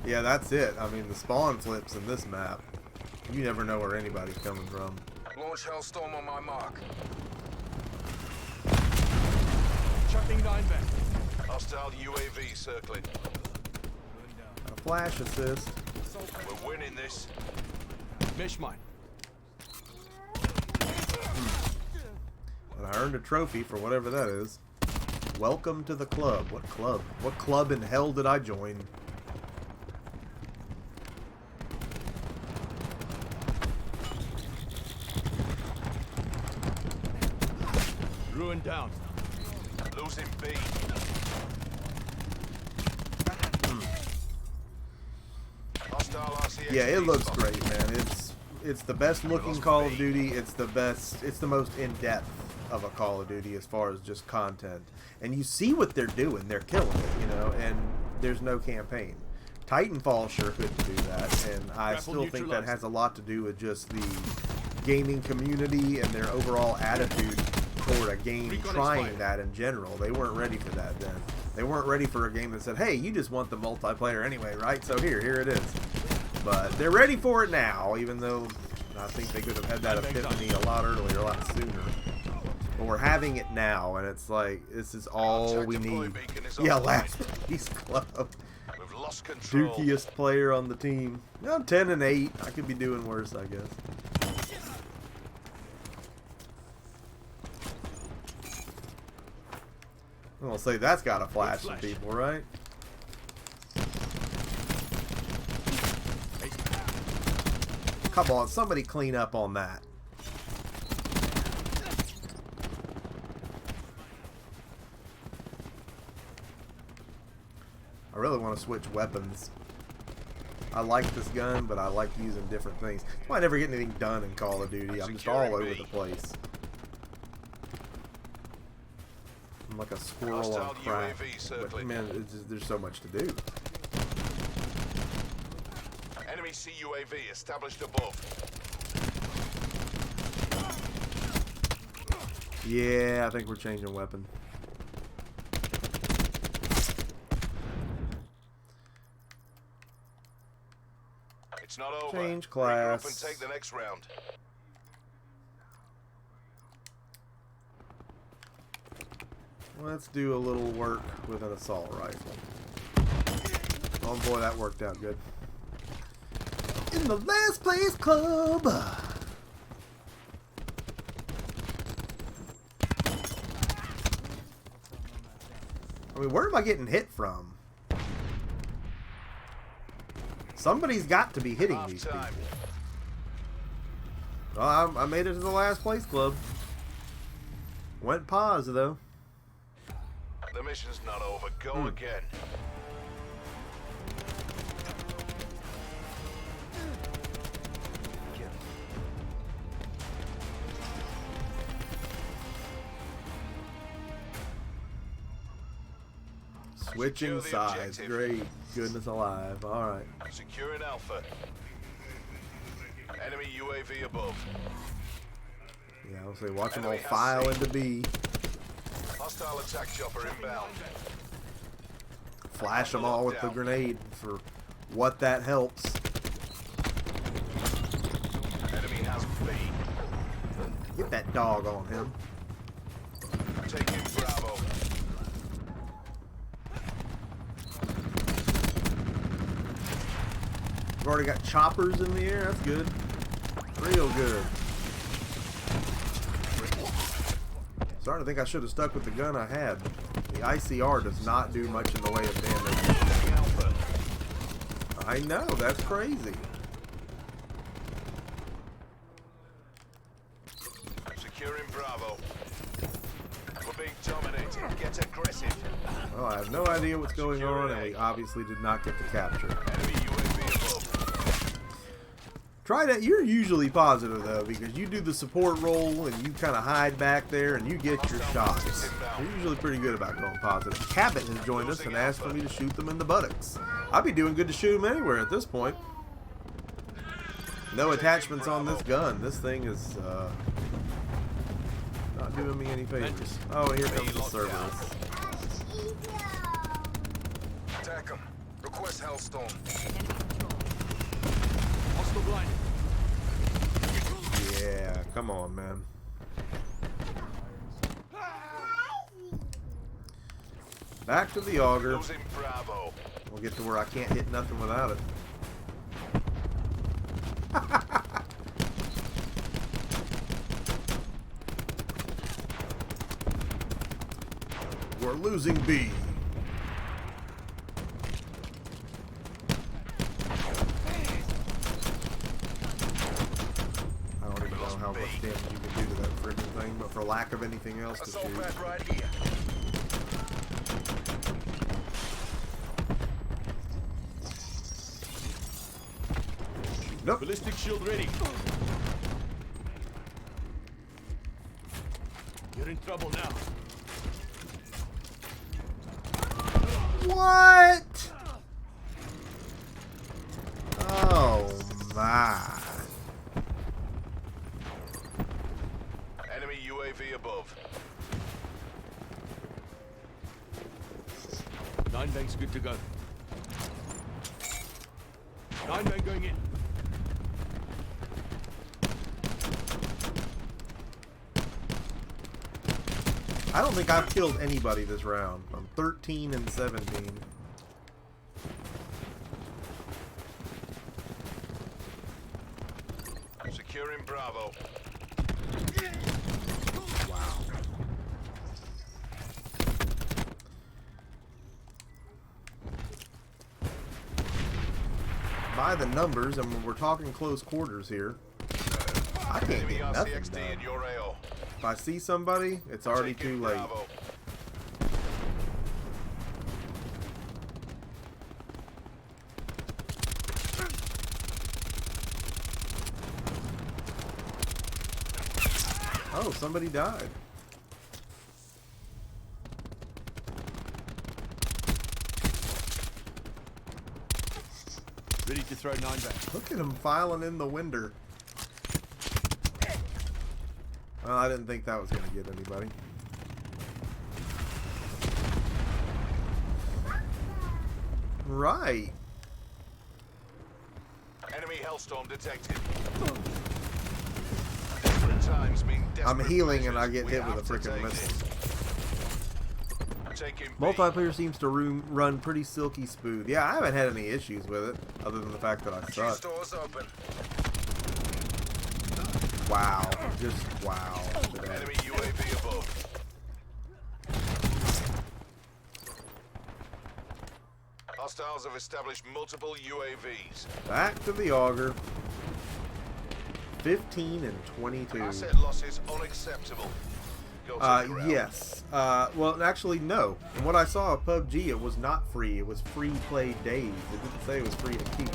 Yeah, that's it. I mean, the spawn flips in this map. You never know where anybody's coming from. Launch Hellstorm on my mark. Chucking 9 back. Hostile UAV circling. A flash assist. We're winning this. Mesh mine. And I earned a trophy for whatever that is. Welcome to the club. What club? What club in hell did I join? Ruin down. Losing B. Hostile RCXD. Yeah, it looks great, man. It's the best looking Call of Duty. It's the best. It's the most in depth of a Call of Duty as far as just content. And you see what they're doing. They're killing it, you know. And there's no campaign. Titanfall sure couldn't do that, and I still think that has a lot to do with just the gaming community and their overall attitude toward a game trying that in general. They weren't ready for that then. They weren't ready for a game that said, hey, you just want the multiplayer anyway, right? So here it is. But they're ready for it now, even though I think they could have had that epiphany a lot earlier, a lot sooner. But we're having it now, and it's like, this is all we need. Yeah, last place club. We've lost control. Dookiest player on the team. No, 10 and 8. I could be doing worse, I guess. I'm gonna say that's got to flash some people, right? Come on, somebody clean up on that. I really want to switch weapons. I like this gun, but I like using different things. That's why I never get anything done in Call of Duty. I'm just all over the place. I'm like a squirrel on crack. But man, there's so much to do. Enemy CUAV established above. Yeah, I think we're changing weapon. It's not over. Change Bring her up class. and take the next round. Let's do a little work with an assault rifle. Oh boy, that worked out good. In the last place club. I mean, where am I getting hit from? Somebody's got to be hitting these people. Well, I made it to the last place club. Went pause though. The mission's not over. Go again. Switching sides. Great. Goodness alive. Alright. Securing Alpha. Enemy UAV above. Yeah, I'll say watch them all file into B. Hostile attack chopper inbound. Flash them all with the grenade for what that helps. Enemy has B. Get that dog on him. Taking Bravo. We've already got choppers in the air. That's good. Real good. Starting to think I should have stuck with the gun I had. The ICR does not do much in the way of damage. I know, that's crazy. Securing Bravo. We're being dominated. Get aggressive. Well, I have no idea what's going on, and we obviously did not get the capture. Enemy UAV above. Try that. You're usually positive, though, because you do the support role, and you kind of hide back there, and you get your shots. You're usually pretty good about going positive. Cabot has joined us and asked for me to shoot them in the buttocks. I'd be doing good to shoot them anywhere at this point. No attachments on this gun. This thing is not doing me any favors. Oh, here comes the Cerberus. Attack him. Request Hellstorm. Hostile blind. Yeah, come on, man. Back to the auger. Losing Bravo. We'll get to where I can't hit nothing without it. We're losing B. I don't even know how much damage you can do to that friggin' thing, but for lack of anything else to Assault shoot. pad right here. Nope. Ballistic shield ready. You're in trouble now. What? Oh my. Enemy UAV above. 9 banks good to go. 9 bank going in. I don't think I've killed anybody this round. I'm 13 and 17. Securing Bravo. Wow. By the numbers, and when we're talking close quarters here, I can't Enemy get nothing RCXD in done. your AO. If I see somebody, it's already Taking too late. Bravo. Oh, somebody died. Ready to throw 9 bank. Look at him filing in the window. Well, I didn't think that was going to get anybody. Right. Enemy Hellstorm detected. Desperate times mean desperate I'm healing and I measures. get We hit with have a to freaking take missile. it. Taking B. Multiplayer seems to run pretty silky smooth. Yeah, I haven't had any issues with it, other than the fact that I Two suck. stores open. Wow. Just wow. Today. Enemy UAV above. Hostiles have established multiple UAVs. Back to the auger. 15 and 22. Asset losses unacceptable. Go to the ground. Yes. Well, actually, no. From what I saw of PUBG, it was not free. It was free play days. It didn't say it was free to keep.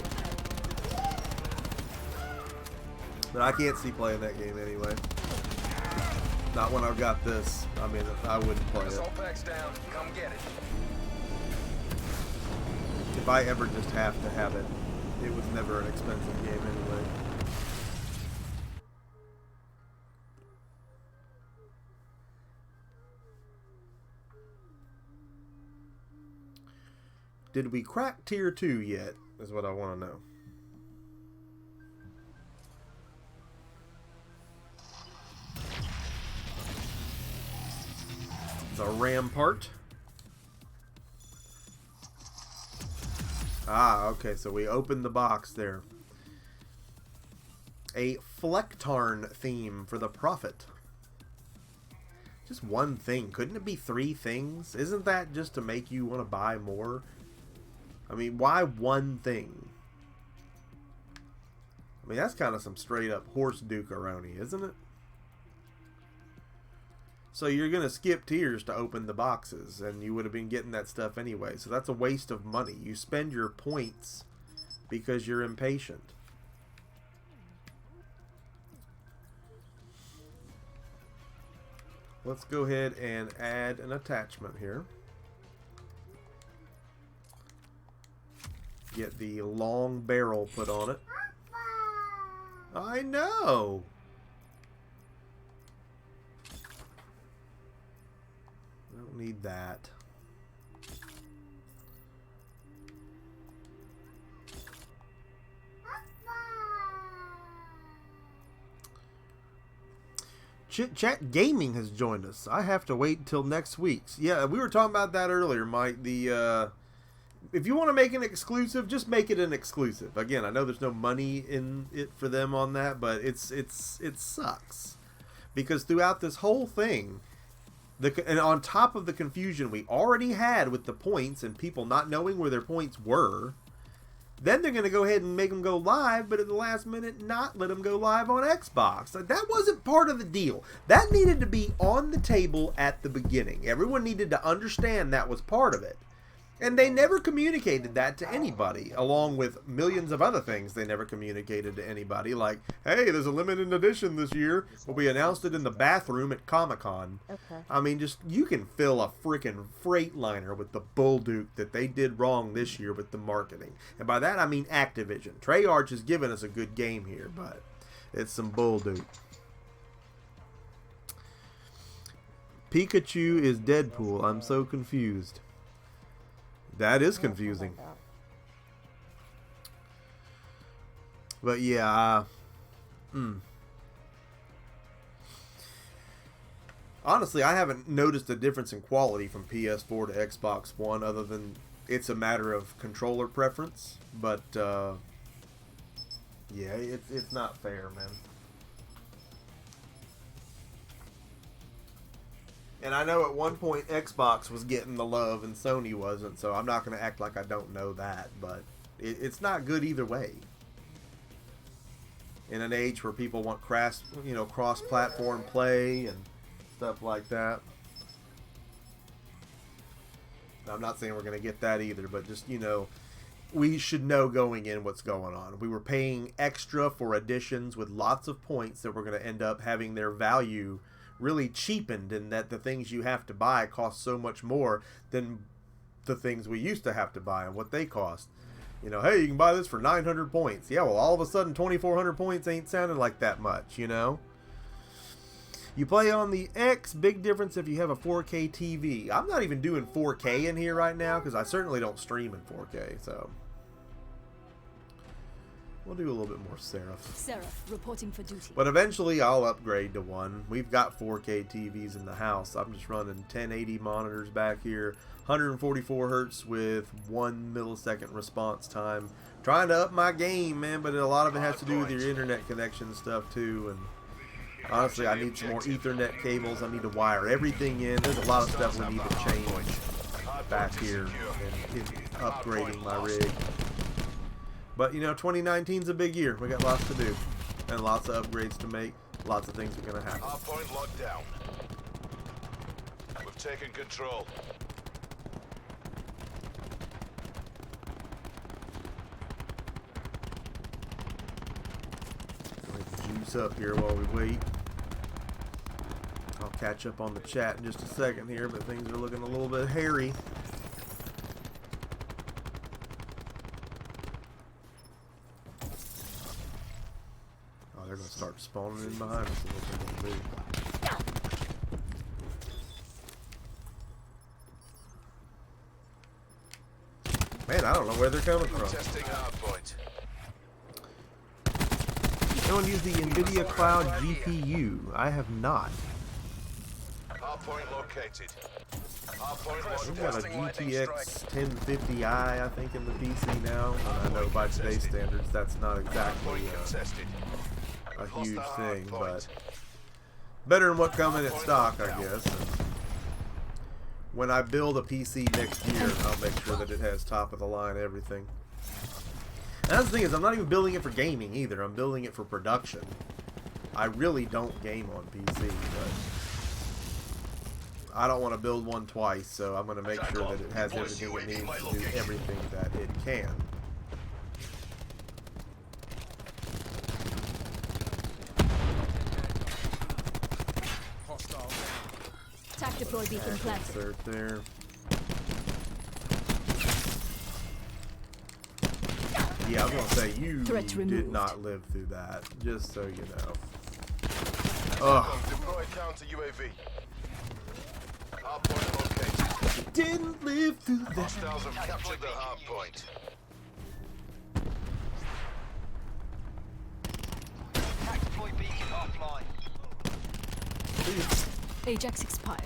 But I can't see playing that game anyway. Not when I've got this. I mean, I wouldn't play it. Assault packs down. Come get it. If I ever just have to have it, it was never an expensive game anyway. Did we crack tier 2 yet? Is what I want to know. The Rampart. Ah, okay, so we opened the box there. A Flecktarn theme for the Prophet. Just one thing. Couldn't it be 3 things? Isn't that just to make you want to buy more? I mean, why one thing? I mean, that's kind of some straight up horse duke-a-roni, isn't it? So you're going to skip tiers to open the boxes, and you would have been getting that stuff anyway. So that's a waste of money. You spend your points because you're impatient. Let's go ahead and add an attachment here. Get the long barrel put on it. I know. I don't need that. Chit Chat Gaming has joined us. I have to wait until next week's. Yeah, we were talking about that earlier, Mike. The if you want to make an exclusive, just make it an exclusive. Again, I know there's no money in it for them on that, but it sucks because throughout this whole thing, and on top of the confusion we already had with the points and people not knowing where their points were, then they're going to go ahead and make them go live, but at the last minute not let them go live on Xbox. That wasn't part of the deal. That needed to be on the table at the beginning. Everyone needed to understand that was part of it. And they never communicated that to anybody, along with millions of other things they never communicated to anybody. Like, hey, there's a limited edition this year, but we announced it in the bathroom at Comic-Con. Okay. I mean, just, you can fill a freaking Freightliner with the bull duke that they did wrong this year with the marketing. And by that, I mean Activision. Treyarch has given us a good game here, but it's some bull duke. Pikachu is Deadpool. I'm so confused. That is confusing. But yeah, honestly, I haven't noticed a difference in quality from PS4 to Xbox One, other than it's a matter of controller preference. But yeah, it's not fair, man. And I know at one point Xbox was getting the love and Sony wasn't, so I'm not going to act like I don't know that, but it's not good either way. In an age where people want cross-platform play and stuff like that. I'm not saying we're going to get that either, but just, we should know going in what's going on. We were paying extra for editions with lots of points that were going to end up having their value really cheapened, in that the things you have to buy cost so much more than the things we used to have to buy and what they cost. Hey, you can buy this for 900 points. Yeah, well, all of a sudden 2,400 points ain't sounding like that much, You play on the X, big difference if you have a 4K TV. I'm not even doing 4K in here right now because I certainly don't stream in 4K, so we'll do a little bit more Seraph. Seraph, reporting for duty. But eventually I'll upgrade to one. We've got 4K TVs in the house. I'm just running 1080 monitors back here, 144 hertz with 1 millisecond response time. Trying to up my game, man, but a lot of it has to do with your internet connection stuff too. And honestly, I need some more Ethernet cables. I need to wire everything in. There's a lot of stuff we need to change back here in upgrading my rig. But, 2019's a big year. We got lots to do. And lots of upgrades to make. Lots of things are going to happen. Our point locked down. We've taken control. Juice up here while we wait. I'll catch up on the chat in just a second here, but things are looking a little bit hairy. They're going to start spawning in behind us. And what they're going to do. Man, I don't know where they're coming from. Testing hard point. Anyone use the NVIDIA Cloud GPU? I have not. Hard point located. Hard point We've got a GTX 1050i, I think, in the PC now. And I know by today's standards, that's not exactly a huge thing, but better than what coming in stock, I guess. And when I build a PC next year, I'll make sure that it has top of the line everything. That's the thing is, I'm not even building it for gaming either. I'm building it for production. I really don't game on PC, but I don't want to build one twice, so I'm going to make sure that it has everything it needs to do everything that it can. Attack deploy beacon planted. Insert there. Yeah, I was gonna say you did not live through that, just so you know. Ugh. Deploy counter UAV. Hardpoint located. Didn't live through that. Hostiles have captured the hardpoint. Attack deploy beacon offline. Ajax expired.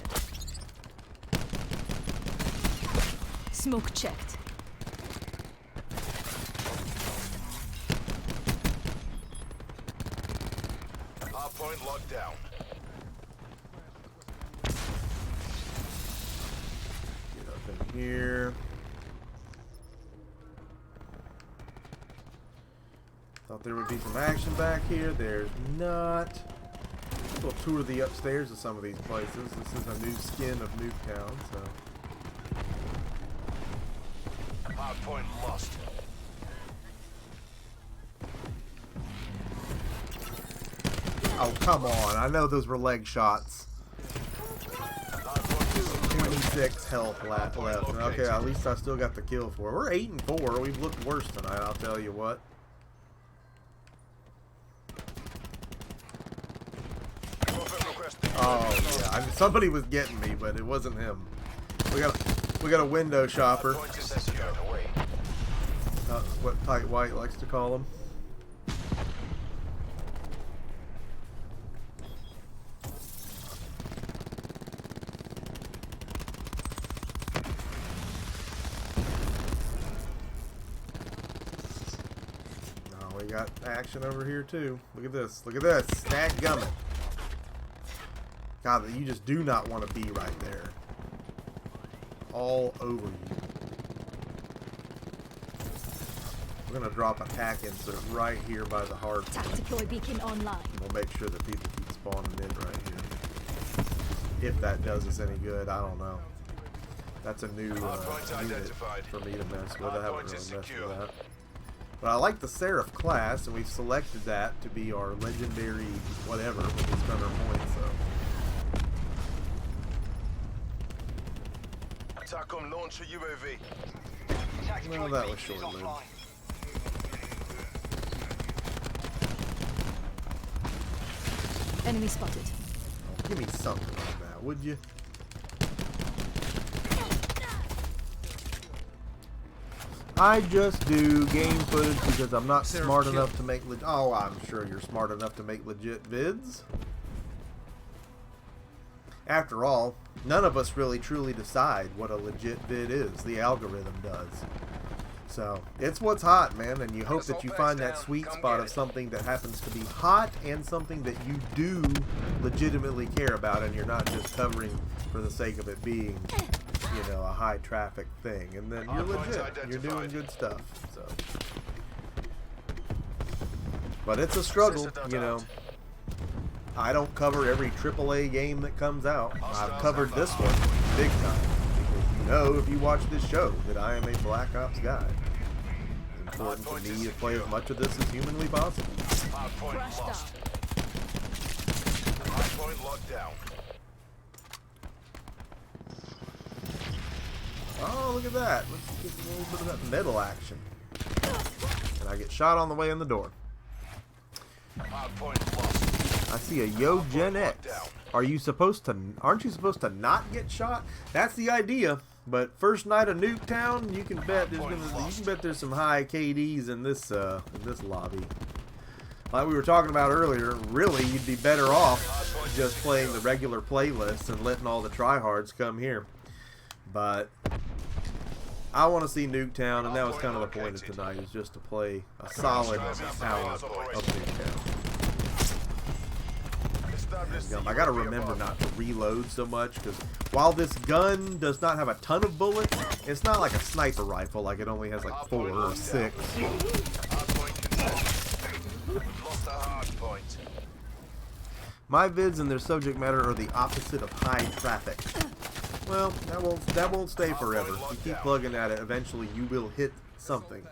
Smoke checked. Hardpoint locked down. Get up in here. Thought there would be some action back here. There's not. We'll tour the upstairs of some of these places. This is a new skin of Nuketown, so. Hardpoint lost. Oh, come on. I know those were leg shots. 26 health left. Okay, at least I still got the kill for it. We're 8 and 4. We've looked worse tonight, I'll tell you what. Oh, yeah. I mean, somebody was getting me, but it wasn't him. We got a window shopper. What Tight White likes to call him. No, we got action over here too. Look at this. Look at this. Dadgummit. God, you just do not want to be right there. All over you. We're going to drop a tack insert right here by the hard point. Attack deploy beacon online. And we'll make sure that people keep spawning in right here. If that does us any good, I don't know. That's a new unit for me to mess with. I haven't really messed with that. But I like the Seraph class, and we've selected that to be our legendary whatever with these 100 points, so. TACOM launch a UAV. Well, that was short-lived. Enemy spotted. Oh, give me something on that, would you? I just do game footage because I'm not smart enough to make legit. Oh, I'm sure you're smart enough to make legit vids. After all, none of us really truly decide what a legit vid is. The algorithm does. So, it's what's hot, man, and you hope that you find that sweet spot of something that happens to be hot and something that you do legitimately care about, and you're not just covering for the sake of it being, you know, a high traffic thing. And then you're legit. You're doing good stuff. So, but it's a struggle, you know. I don't cover every AAA game that comes out. I've covered this one big time. Because you know, if you watch this show, that I am a Black Ops guy. It's important for me to play as much of this as humanly possible. Crushed up. Hardpoint locked down. Oh, look at that. Let's get a little bit of that metal action. And I get shot on the way in the door. Hardpoint lost. I see a Yo Gen X. Aren't you supposed to not get shot? That's the idea. But first night of Nuketown, you can bet there's some high KDs in this lobby. Like we were talking about earlier, really you'd be better off just playing the regular playlist and letting all the tryhards come here. But I want to see Nuketown, and that was kind of the point of tonight, is just to play a solid hour of Nuketown. I gotta remember not to reload so much, because while this gun does not have a ton of bullets, it's not like a sniper rifle, like it only has like 4 or 6. Lost the hard point. My vids and their subject matter are the opposite of high traffic. Well, that won't stay forever. If you keep plugging at it, eventually you will hit something.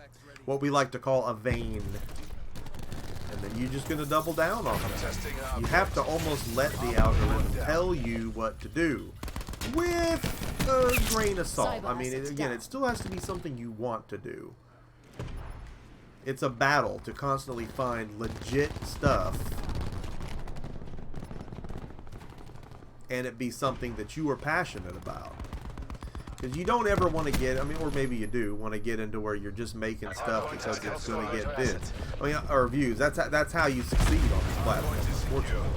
What we like to call a vein. And then you're just going to double down on that. You have to almost let the algorithm tell you what to do. With a grain of salt. I mean, again, it still has to be something you want to do. It's a battle to constantly find legit stuff. And it be something that you are passionate about. Because you don't ever want to get, I mean, or maybe you do want to get into where you're just making stuff because it's going to get bids. I mean, or views. That's how you succeed on these platforms, unfortunately.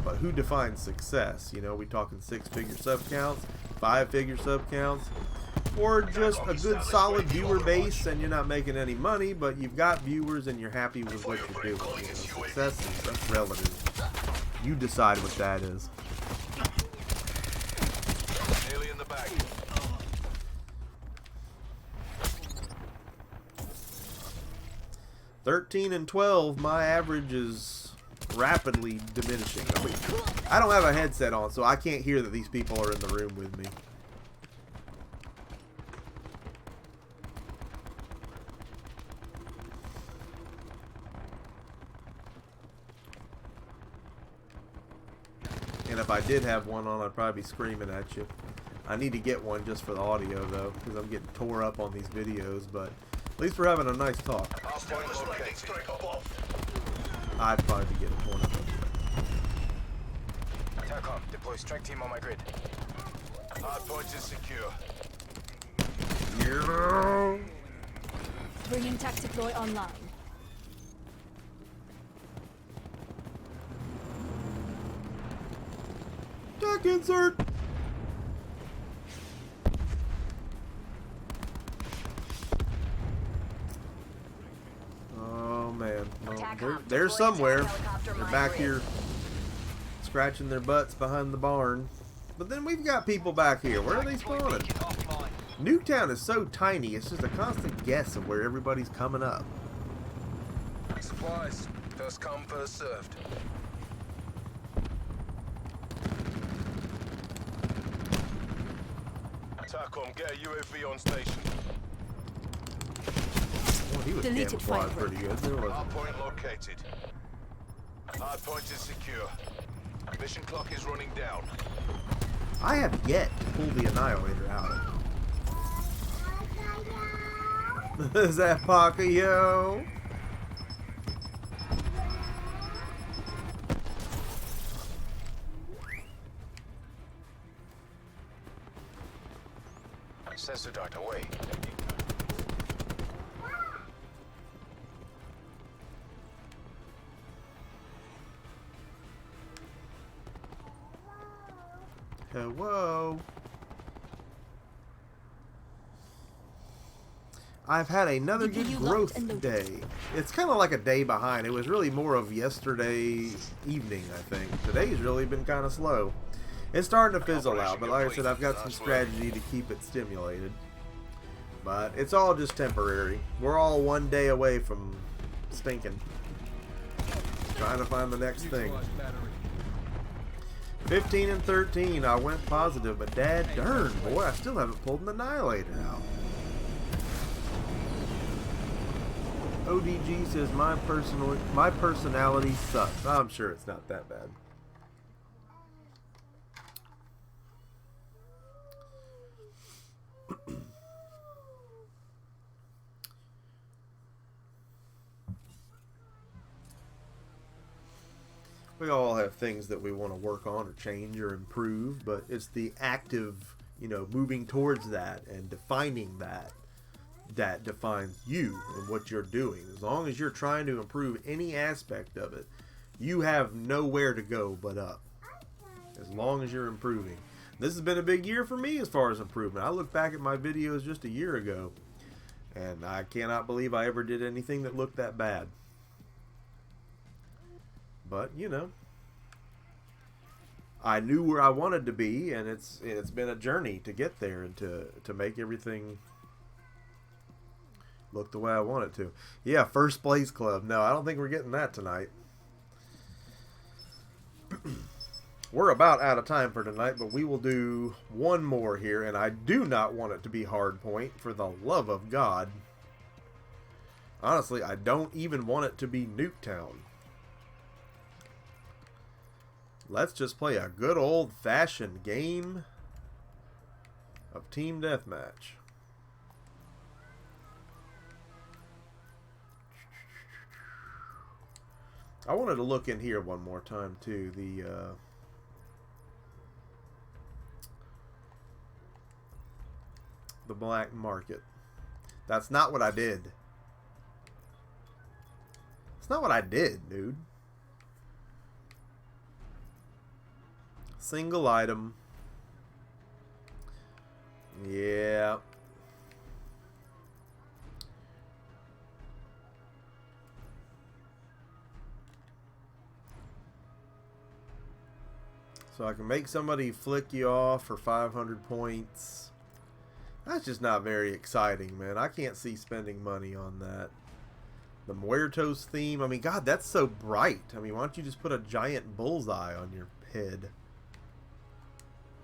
But who defines success? You know, we talking 6-figure sub counts, 5-figure sub counts, or just a good solid viewer base and you're not making any money, but you've got viewers and you're happy with what you're doing. You know, success is that's relative. You decide what that is. Nearly in the bag. $13 and $12, my average is rapidly diminishing. I mean, I don't have a headset on, so I can't hear that these people are in the room with me. And if I did have one on, I'd probably be screaming at you. I need to get one just for the audio, though, because I'm getting tore up on these videos, but at least we're having a nice talk. I'd probably get a corner. TACOM, deploy strike team on my grid. Hard point is secure. Yeah. Bringing tac deploy online. Tac insert. Oh man, well, they're somewhere. They're back here scratching their butts behind the barn. But then we've got people back here. Where are they spawning? Nuketown is so tiny, it's just a constant guess of where everybody's coming up. Supplies, first come, first served. TACOM, get a UAV on station. Well, he was Deleted camouflaged fireball. pretty good. There was Hard point located. Hard point is secure. Mission clock is running down. I have yet to pull the Annihilator out. Is that Pacquiao? Sensor dart away. Hello. I've had another good DPU growth locked and loaded. day. It's kind of like a day behind. It was really more of yesterday evening, I think. Today's really been kind of slow. It's starting to fizzle out, but like I said, I've got some strategy to keep it stimulated. But it's all just temporary. We're all one day away from stinking. Trying to find the next thing. 15 and 13, I went positive, but dad darn, boy, I still haven't pulled an Annihilator out. ODG says my personality sucks. I'm sure it's not that bad. We all have things that we want to work on or change or improve, but it's the active, you know, moving towards that and defining that that defines you and what you're doing. As long as you're trying to improve any aspect of it, you have nowhere to go but up. As long as you're improving. This has been a big year for me as far as improvement. I look back at my videos just a year ago, and I cannot believe I ever did anything that looked that bad. But, you know, I knew where I wanted to be, and it's been a journey to get there and to make everything look the way I want it to. Yeah, first place club. No, I don't think we're getting that tonight. We're about out of time for tonight, but we will do one more here, and I do not want it to be hardpoint, for the love of God. Honestly, I don't even want it to be Nuketown. Let's just play a good old-fashioned game of Team Deathmatch. I wanted to look in here one more time, too. The black market. That's not what I did. It's not what I did, dude. Single item. Yeah. So I can make somebody flick you off for 500 points. That's just not very exciting, man. I can't see spending money on that. The Muertos theme. I mean, God, that's so bright. I mean, why don't you just put a giant bullseye on your head?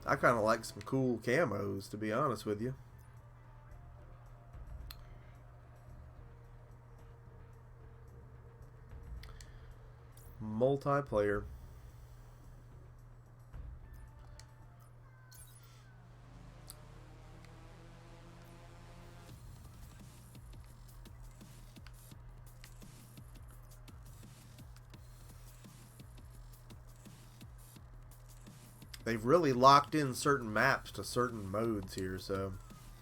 I kind of like some cool camos, to be honest with you. Multiplayer. They've really locked in certain maps to certain modes here, so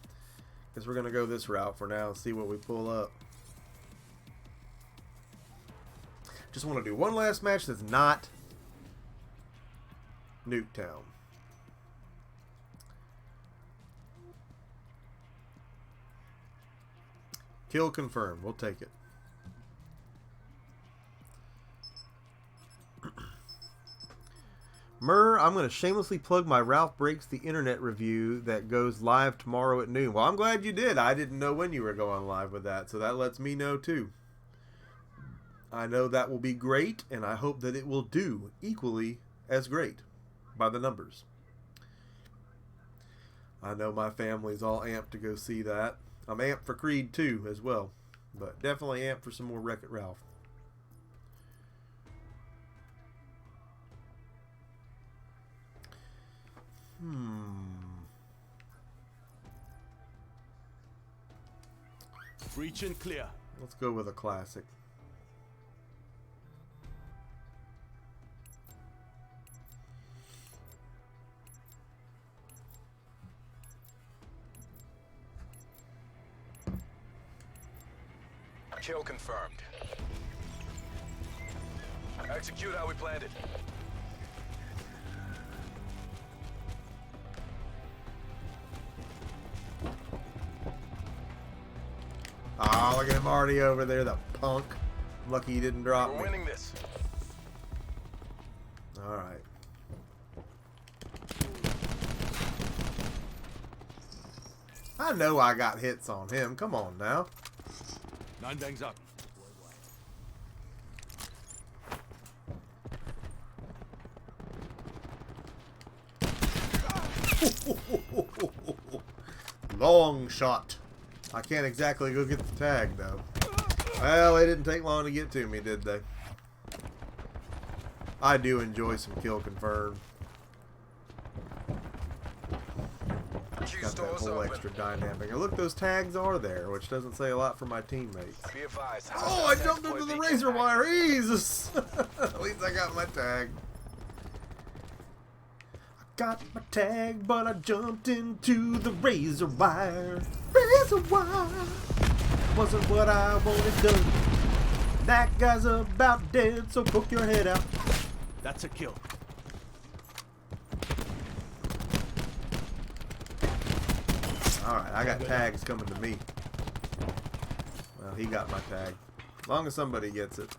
I guess we're going to go this route for now and see what we pull up. Just want to do one last match that's not Nuketown. Kill confirmed. We'll take it. Murr, I'm going to shamelessly plug my Ralph Breaks the Internet review that goes live tomorrow at noon. Well, I'm glad you did. I didn't know when you were going live with that, so that lets me know too. I know that will be great, and I hope that it will do equally as great by the numbers. I know my family's all amped to go see that. I'm amped for Creed 2 as well, but definitely amped for some more Wreck-It Ralph. Breach and clear. Let's go with a classic. Kill confirmed. Execute how we planned it. Oh, look at him already over there, the punk. I'm lucky he didn't drop We're me. winning this. Alright. I know I got hits on him. Come on now. 9 bangs up. Long shot. I can't exactly go get the tag, though. Well, they didn't take long to get to me, did they? I do enjoy some kill confirmed. Got that whole extra dynamic. And look, those tags are there, which doesn't say a lot for my teammates. Be advised. Oh, I jumped into the razor wire. Jesus. At least I got my tag. I got my tag, but I jumped into the razor wire. Razor wire. Wasn't what I wanted done. That guy's about dead, so poke your head out. That's a kill. Alright, I got tags coming to me. Well, he got my tag. As long as somebody gets it.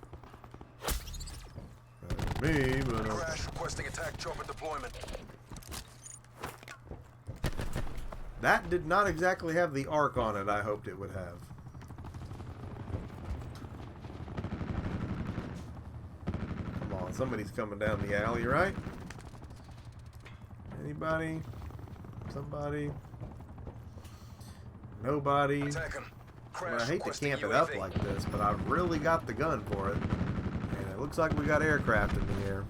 Me, but Crash requesting attack chopper deployment. that did not exactly have the arc on it I hoped it would have. Somebody's coming down the alley, right? Anybody? Somebody? Nobody? Attack 'em. Well, I Crash hate to requesting camp it up UAV. like this, but I've really got the gun for it. And it looks like we got aircraft in the air.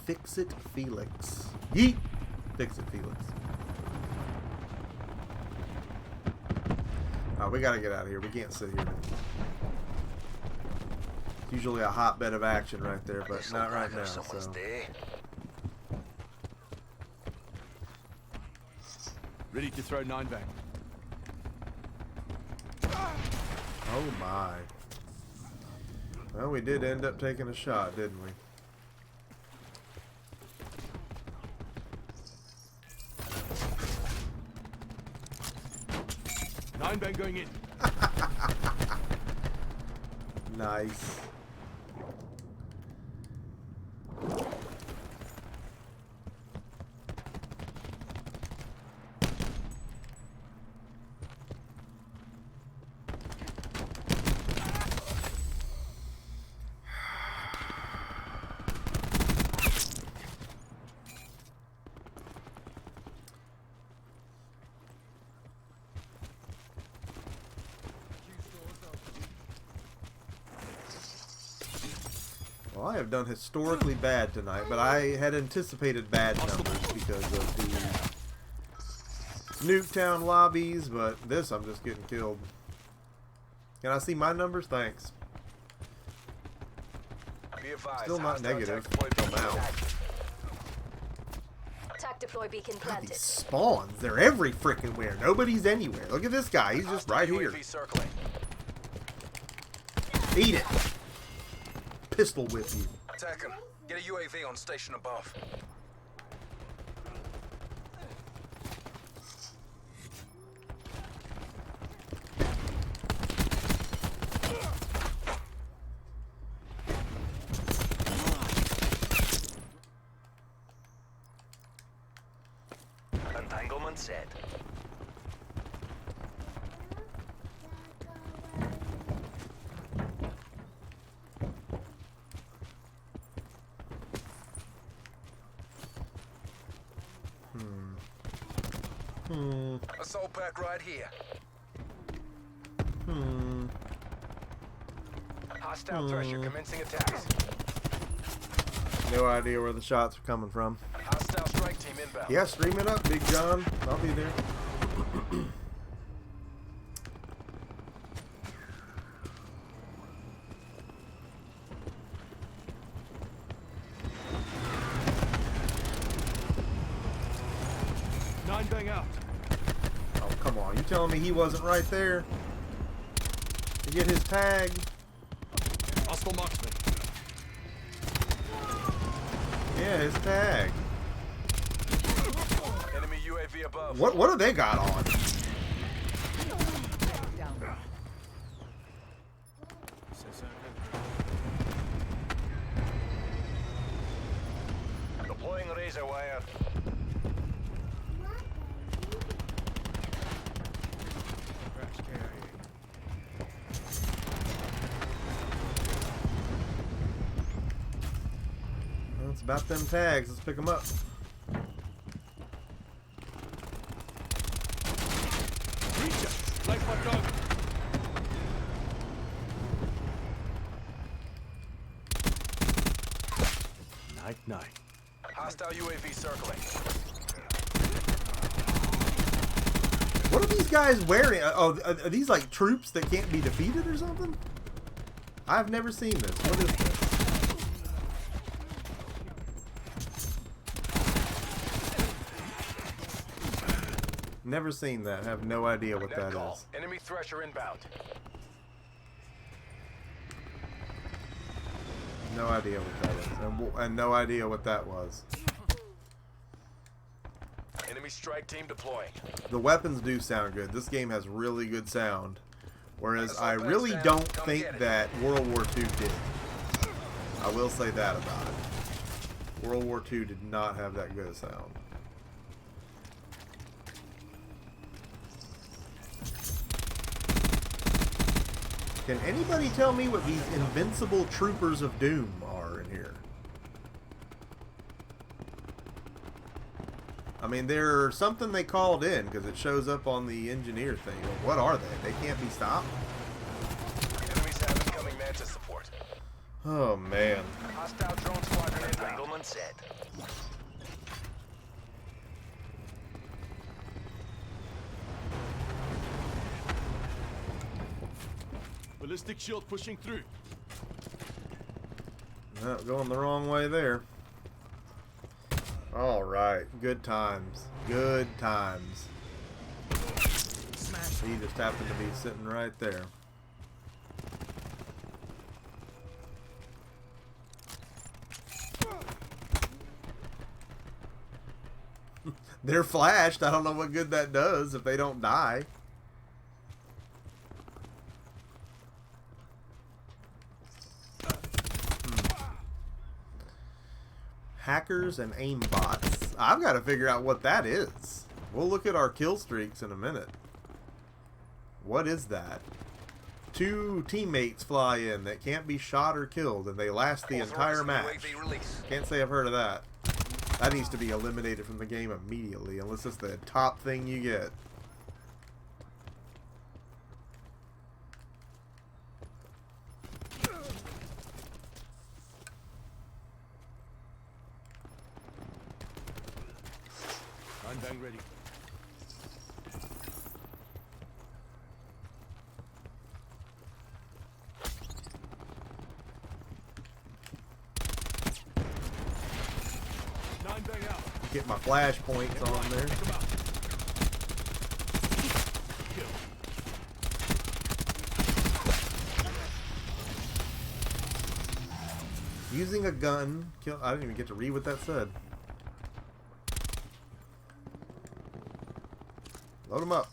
Fix it, Felix. Yeet! Fix it, Felix. Oh, we gotta get out of here. We can't sit here. It's usually a hotbed of action right there, but not right now. So. Ready to throw 9 bang. Oh my. Well, we did end up taking a shot, didn't we? Nine bang going in. Nice. Well, I have done historically bad tonight, but I had anticipated bad numbers because of the Nuketown lobbies, but this I'm just getting killed. Can I see my numbers? Thanks. Be advised, Still not hostile negative. attack deployed Till now. Attack deploy beacon God, planted. these spawns, they're every freaking where. Nobody's anywhere. Look at this guy. He's just Hostile right here. UAV circling. Eat it. Pistol whip you. Attack 'em. Get a UAV on station above. Entanglement set. Assault pack right here. Hostile thresher commencing attacks. No idea where the shots are coming from. Hostile strike team inbound. Yeah, stream it up, Big John. I'll be there. Nine bang out. Oh, come on. You telling me he wasn't right there to get his tag? Hostile marksman. Yeah, his tag. Enemy UAV above. What do they got on? Deploying razor wire. Well, it's about them tags. Let's pick them up. Reacher. Like my dog. Night night. Hostile UAV circling. What are these guys wearing? Oh, are these like troops that can't be defeated or something? I've never seen this. What is this? Never seen that. Have no idea what Net that call. is. Enemy thresher inbound. No idea what that is. And no idea what that was. Enemy strike team deploying. The weapons do sound good. This game has really good sound. Whereas Assault I pack's really down. don't Come think get it. that World War II did. I will say that about it. World War II did not have that good a sound. Can anybody tell me what these invincible troopers of doom are in here? I mean, they're something they called in because it shows up on the engineer thing. What are they? They can't be stopped? Enemies have incoming Mantis support. Oh, man. Hostile drone squadron entanglement set. Ballistic shield pushing through. No, going the wrong way there. All right. Good times. Good times. Smash. He just happened to be sitting right there. They're flashed. I don't know what good that does if they don't die. Hackers and aimbots. I've got to figure out what that is. We'll look at our kill streaks in a minute. What is that? 2 teammates fly in that can't be shot or killed, and they last the entire match. Can't say I've heard of that. That needs to be eliminated from the game immediately, unless it's the top thing you get. Nine bang ready. Nine bang out. Get my flash points on there. Take 'em out. Kill. Using a gun. Kill. I didn't even get to read what that said. Load them up.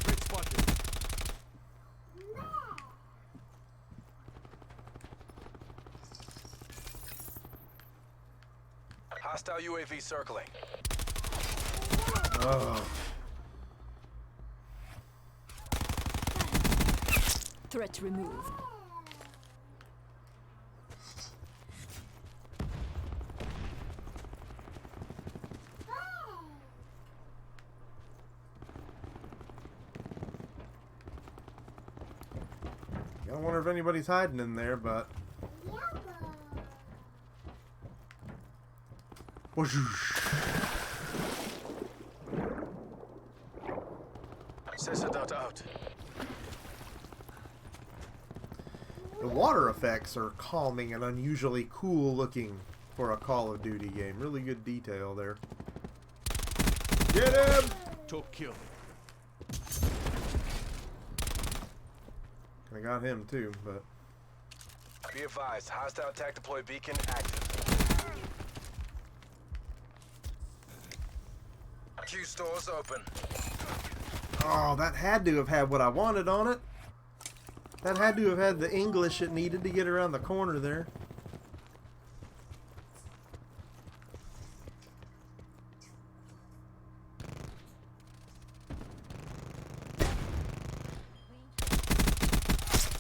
Great spotted. Hostile UAV circling. Oh. Threat removed. I don't wonder if anybody's hiding in there, but... Sensor dot out. The water effects are calming and unusually cool looking for a Call of Duty game. Really good detail there. Get him! Top kill. I got him too, but... Be advised, hostile attack deploy beacon active. Q stores open. Oh, that had to have had what I wanted on it. That had to have had the English it needed to get around the corner there.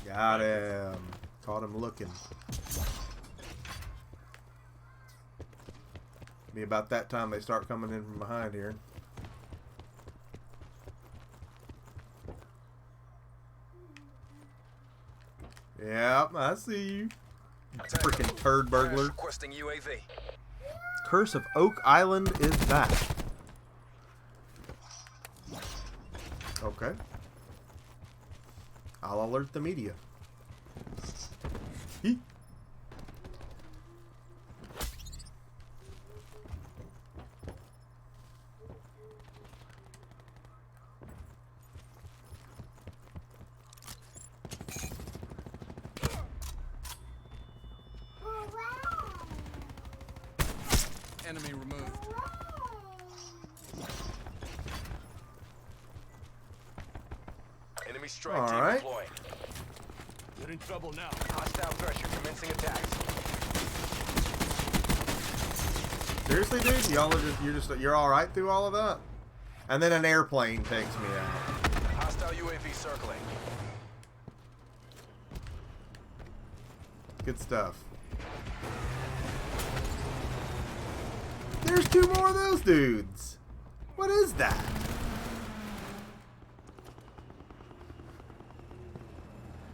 Got him. Caught him looking. Be about that time they start coming in from behind here. Yep, I see you. Freaking turd burglar. Requesting UAV. Curse of Oak Island is back. Okay. I'll alert the media. Hee. Enemy removed. Enemy strike All team right. deploying. You're in trouble now. Hostile pressure commencing attacks. Seriously, dude? You're all right through all of that? And then an airplane takes me out. Hostile UAV circling. Good stuff. There's 2 more of those dudes. What is that?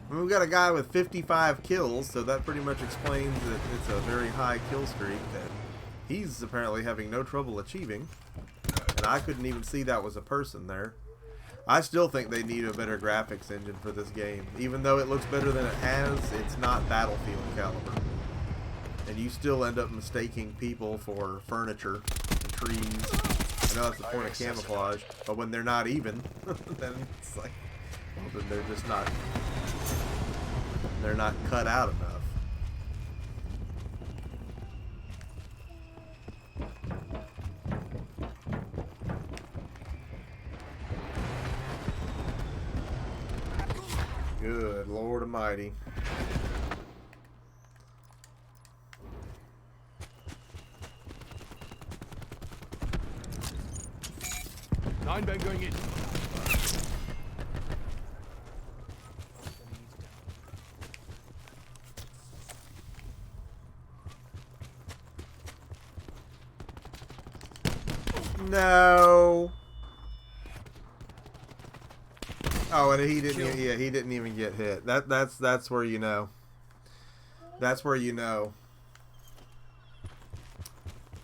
We've got a guy with 55 kills, so that pretty much explains that it's a very high kill streak that he's apparently having no trouble achieving. And I couldn't even see that was a person there. I still think they need a better graphics engine for this game. Even though it looks better than it has, it's not Battlefield caliber. And you still end up mistaking people for furniture and trees. I know that's the point of camouflage, but when they're not even, then it's like, well, then they're just not, they're not cut out enough. Good Lord Almighty. Nine bang going in. No. Oh, and he didn't. Yeah, he didn't even get hit. That's where you know. That's where you know.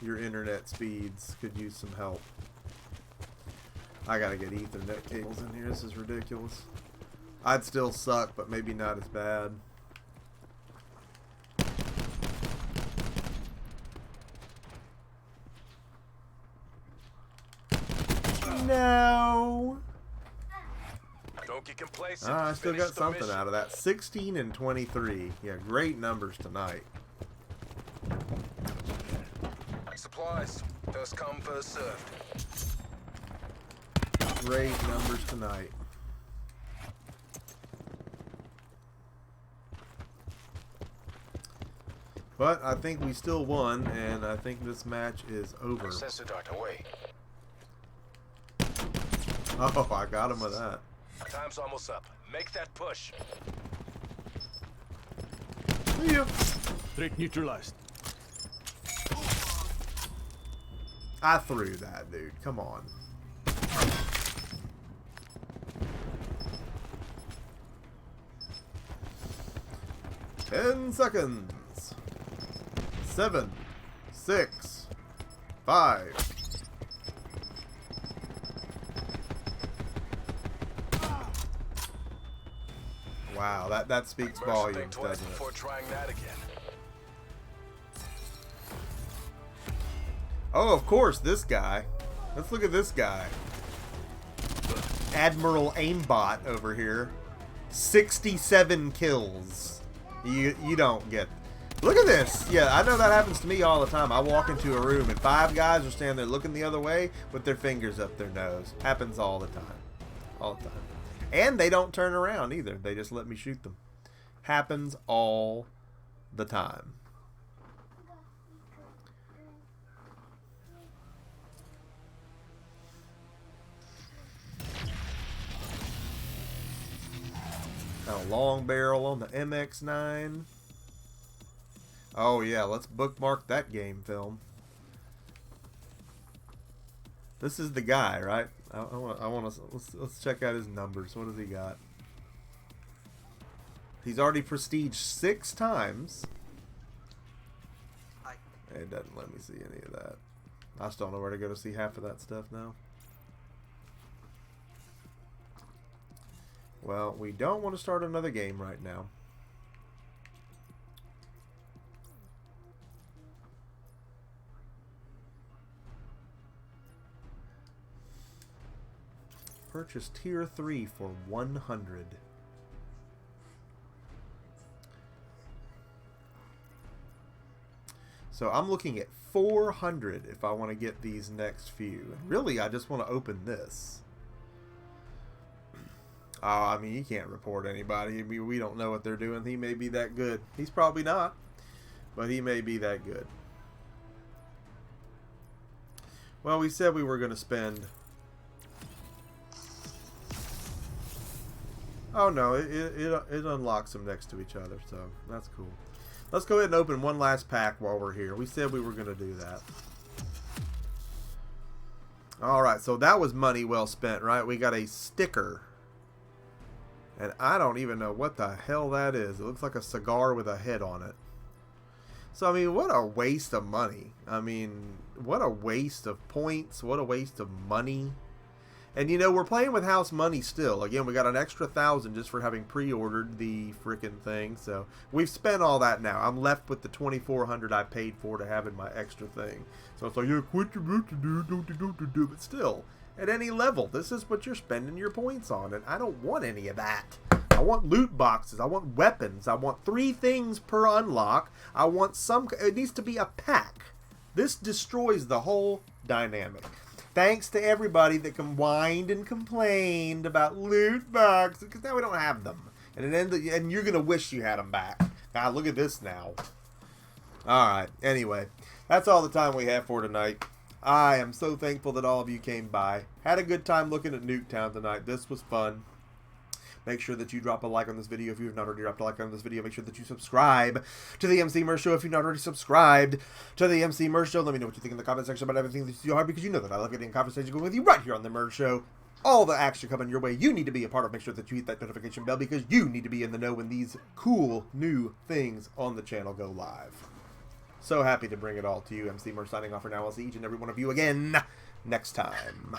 Your internet speeds could use some help. I gotta get Ethernet cables in here. This is ridiculous. I'd still suck, but maybe not as bad. No. Don't get complacent. I still Finish got the something mission. out of that. 16 and 23. Yeah, great numbers tonight. Supplies. First come, first served. Great numbers tonight. But I think we still won, and I think this match is over. Sensor dart away. Oh, I got him with that. Time's almost up. Make that push. See ya. Threat neutralized. I threw that, dude. Come on. Ten seconds. 7, 6, 5. Wow, that speaks Mercer, volumes, think twice doesn't it? before trying that again. Oh, of course, this guy. Let's look at this guy. Admiral Aimbot over here. 67 kills. You don't get... Look at this. Yeah, I know that happens to me all the time. I walk into a room and 5 guys are standing there looking the other way with their fingers up their nose. Happens all the time. All the time. And they don't turn around either. They just let me shoot them. Happens all the time. Got a long barrel on the MX-9. Oh yeah, let's bookmark that game film. This is the guy, right? I want to let's check out his numbers. What has he got? He's already prestiged 6 times. It doesn't let me see any of that. I just don't know where to go to see half of that stuff now. Well, we don't want to start another game right now. Purchase tier 3 for 100. So I'm looking at 400 if I want to get these next few. Really, I just want to open this. I mean, you can't report anybody. I mean, we don't know what they're doing. He may be that good. He's probably not, but he may be that good. Well, we said we were going to spend... Oh, no, it unlocks them next to each other, so that's cool. Let's go ahead and open one last pack while we're here. We said we were going to do that. Alright, so that was money well spent, right? We got a sticker. And I don't even know what the hell that is. It looks like a cigar with a head on it. So, I mean, what a waste of money. I mean, what a waste of points. What a waste of money. And, you know, we're playing with house money still. Again, we got an extra 1,000 just for having pre-ordered the freaking thing. So, we've spent all that now. I'm left with the 2,400 I paid for to have in my extra thing. So, it's like, yeah, quit your do. But still, at any level, this is what you're spending your points on. And I don't want any of that. I want loot boxes. I want weapons. I want 3 things per unlock. I want some... It needs to be a pack. This destroys the whole dynamic. Thanks to everybody that whined and complained about loot boxes, because now we don't have them. And you're going to wish you had them back. God, look at this now. Alright, anyway. That's all the time we have for tonight. I am so thankful that all of you came by. Had a good time looking at Nuketown tonight. This was fun. Make sure that you drop a like on this video if you have not already dropped a like on this video. Make sure that you subscribe to the Emceemur Show if you've not already subscribed to the Emceemur Show. Let me know what you think in the comment section about everything that's too hard, because you know that I love getting conversation going with you right here on the Mer Show. All the action coming your way, you need to be a part of. Make sure that you hit that notification bell, because you need to be in the know when these cool new things on the channel go live. So happy to bring it all to you. Emceemur signing off for now. I'll see each and every one of you again next time.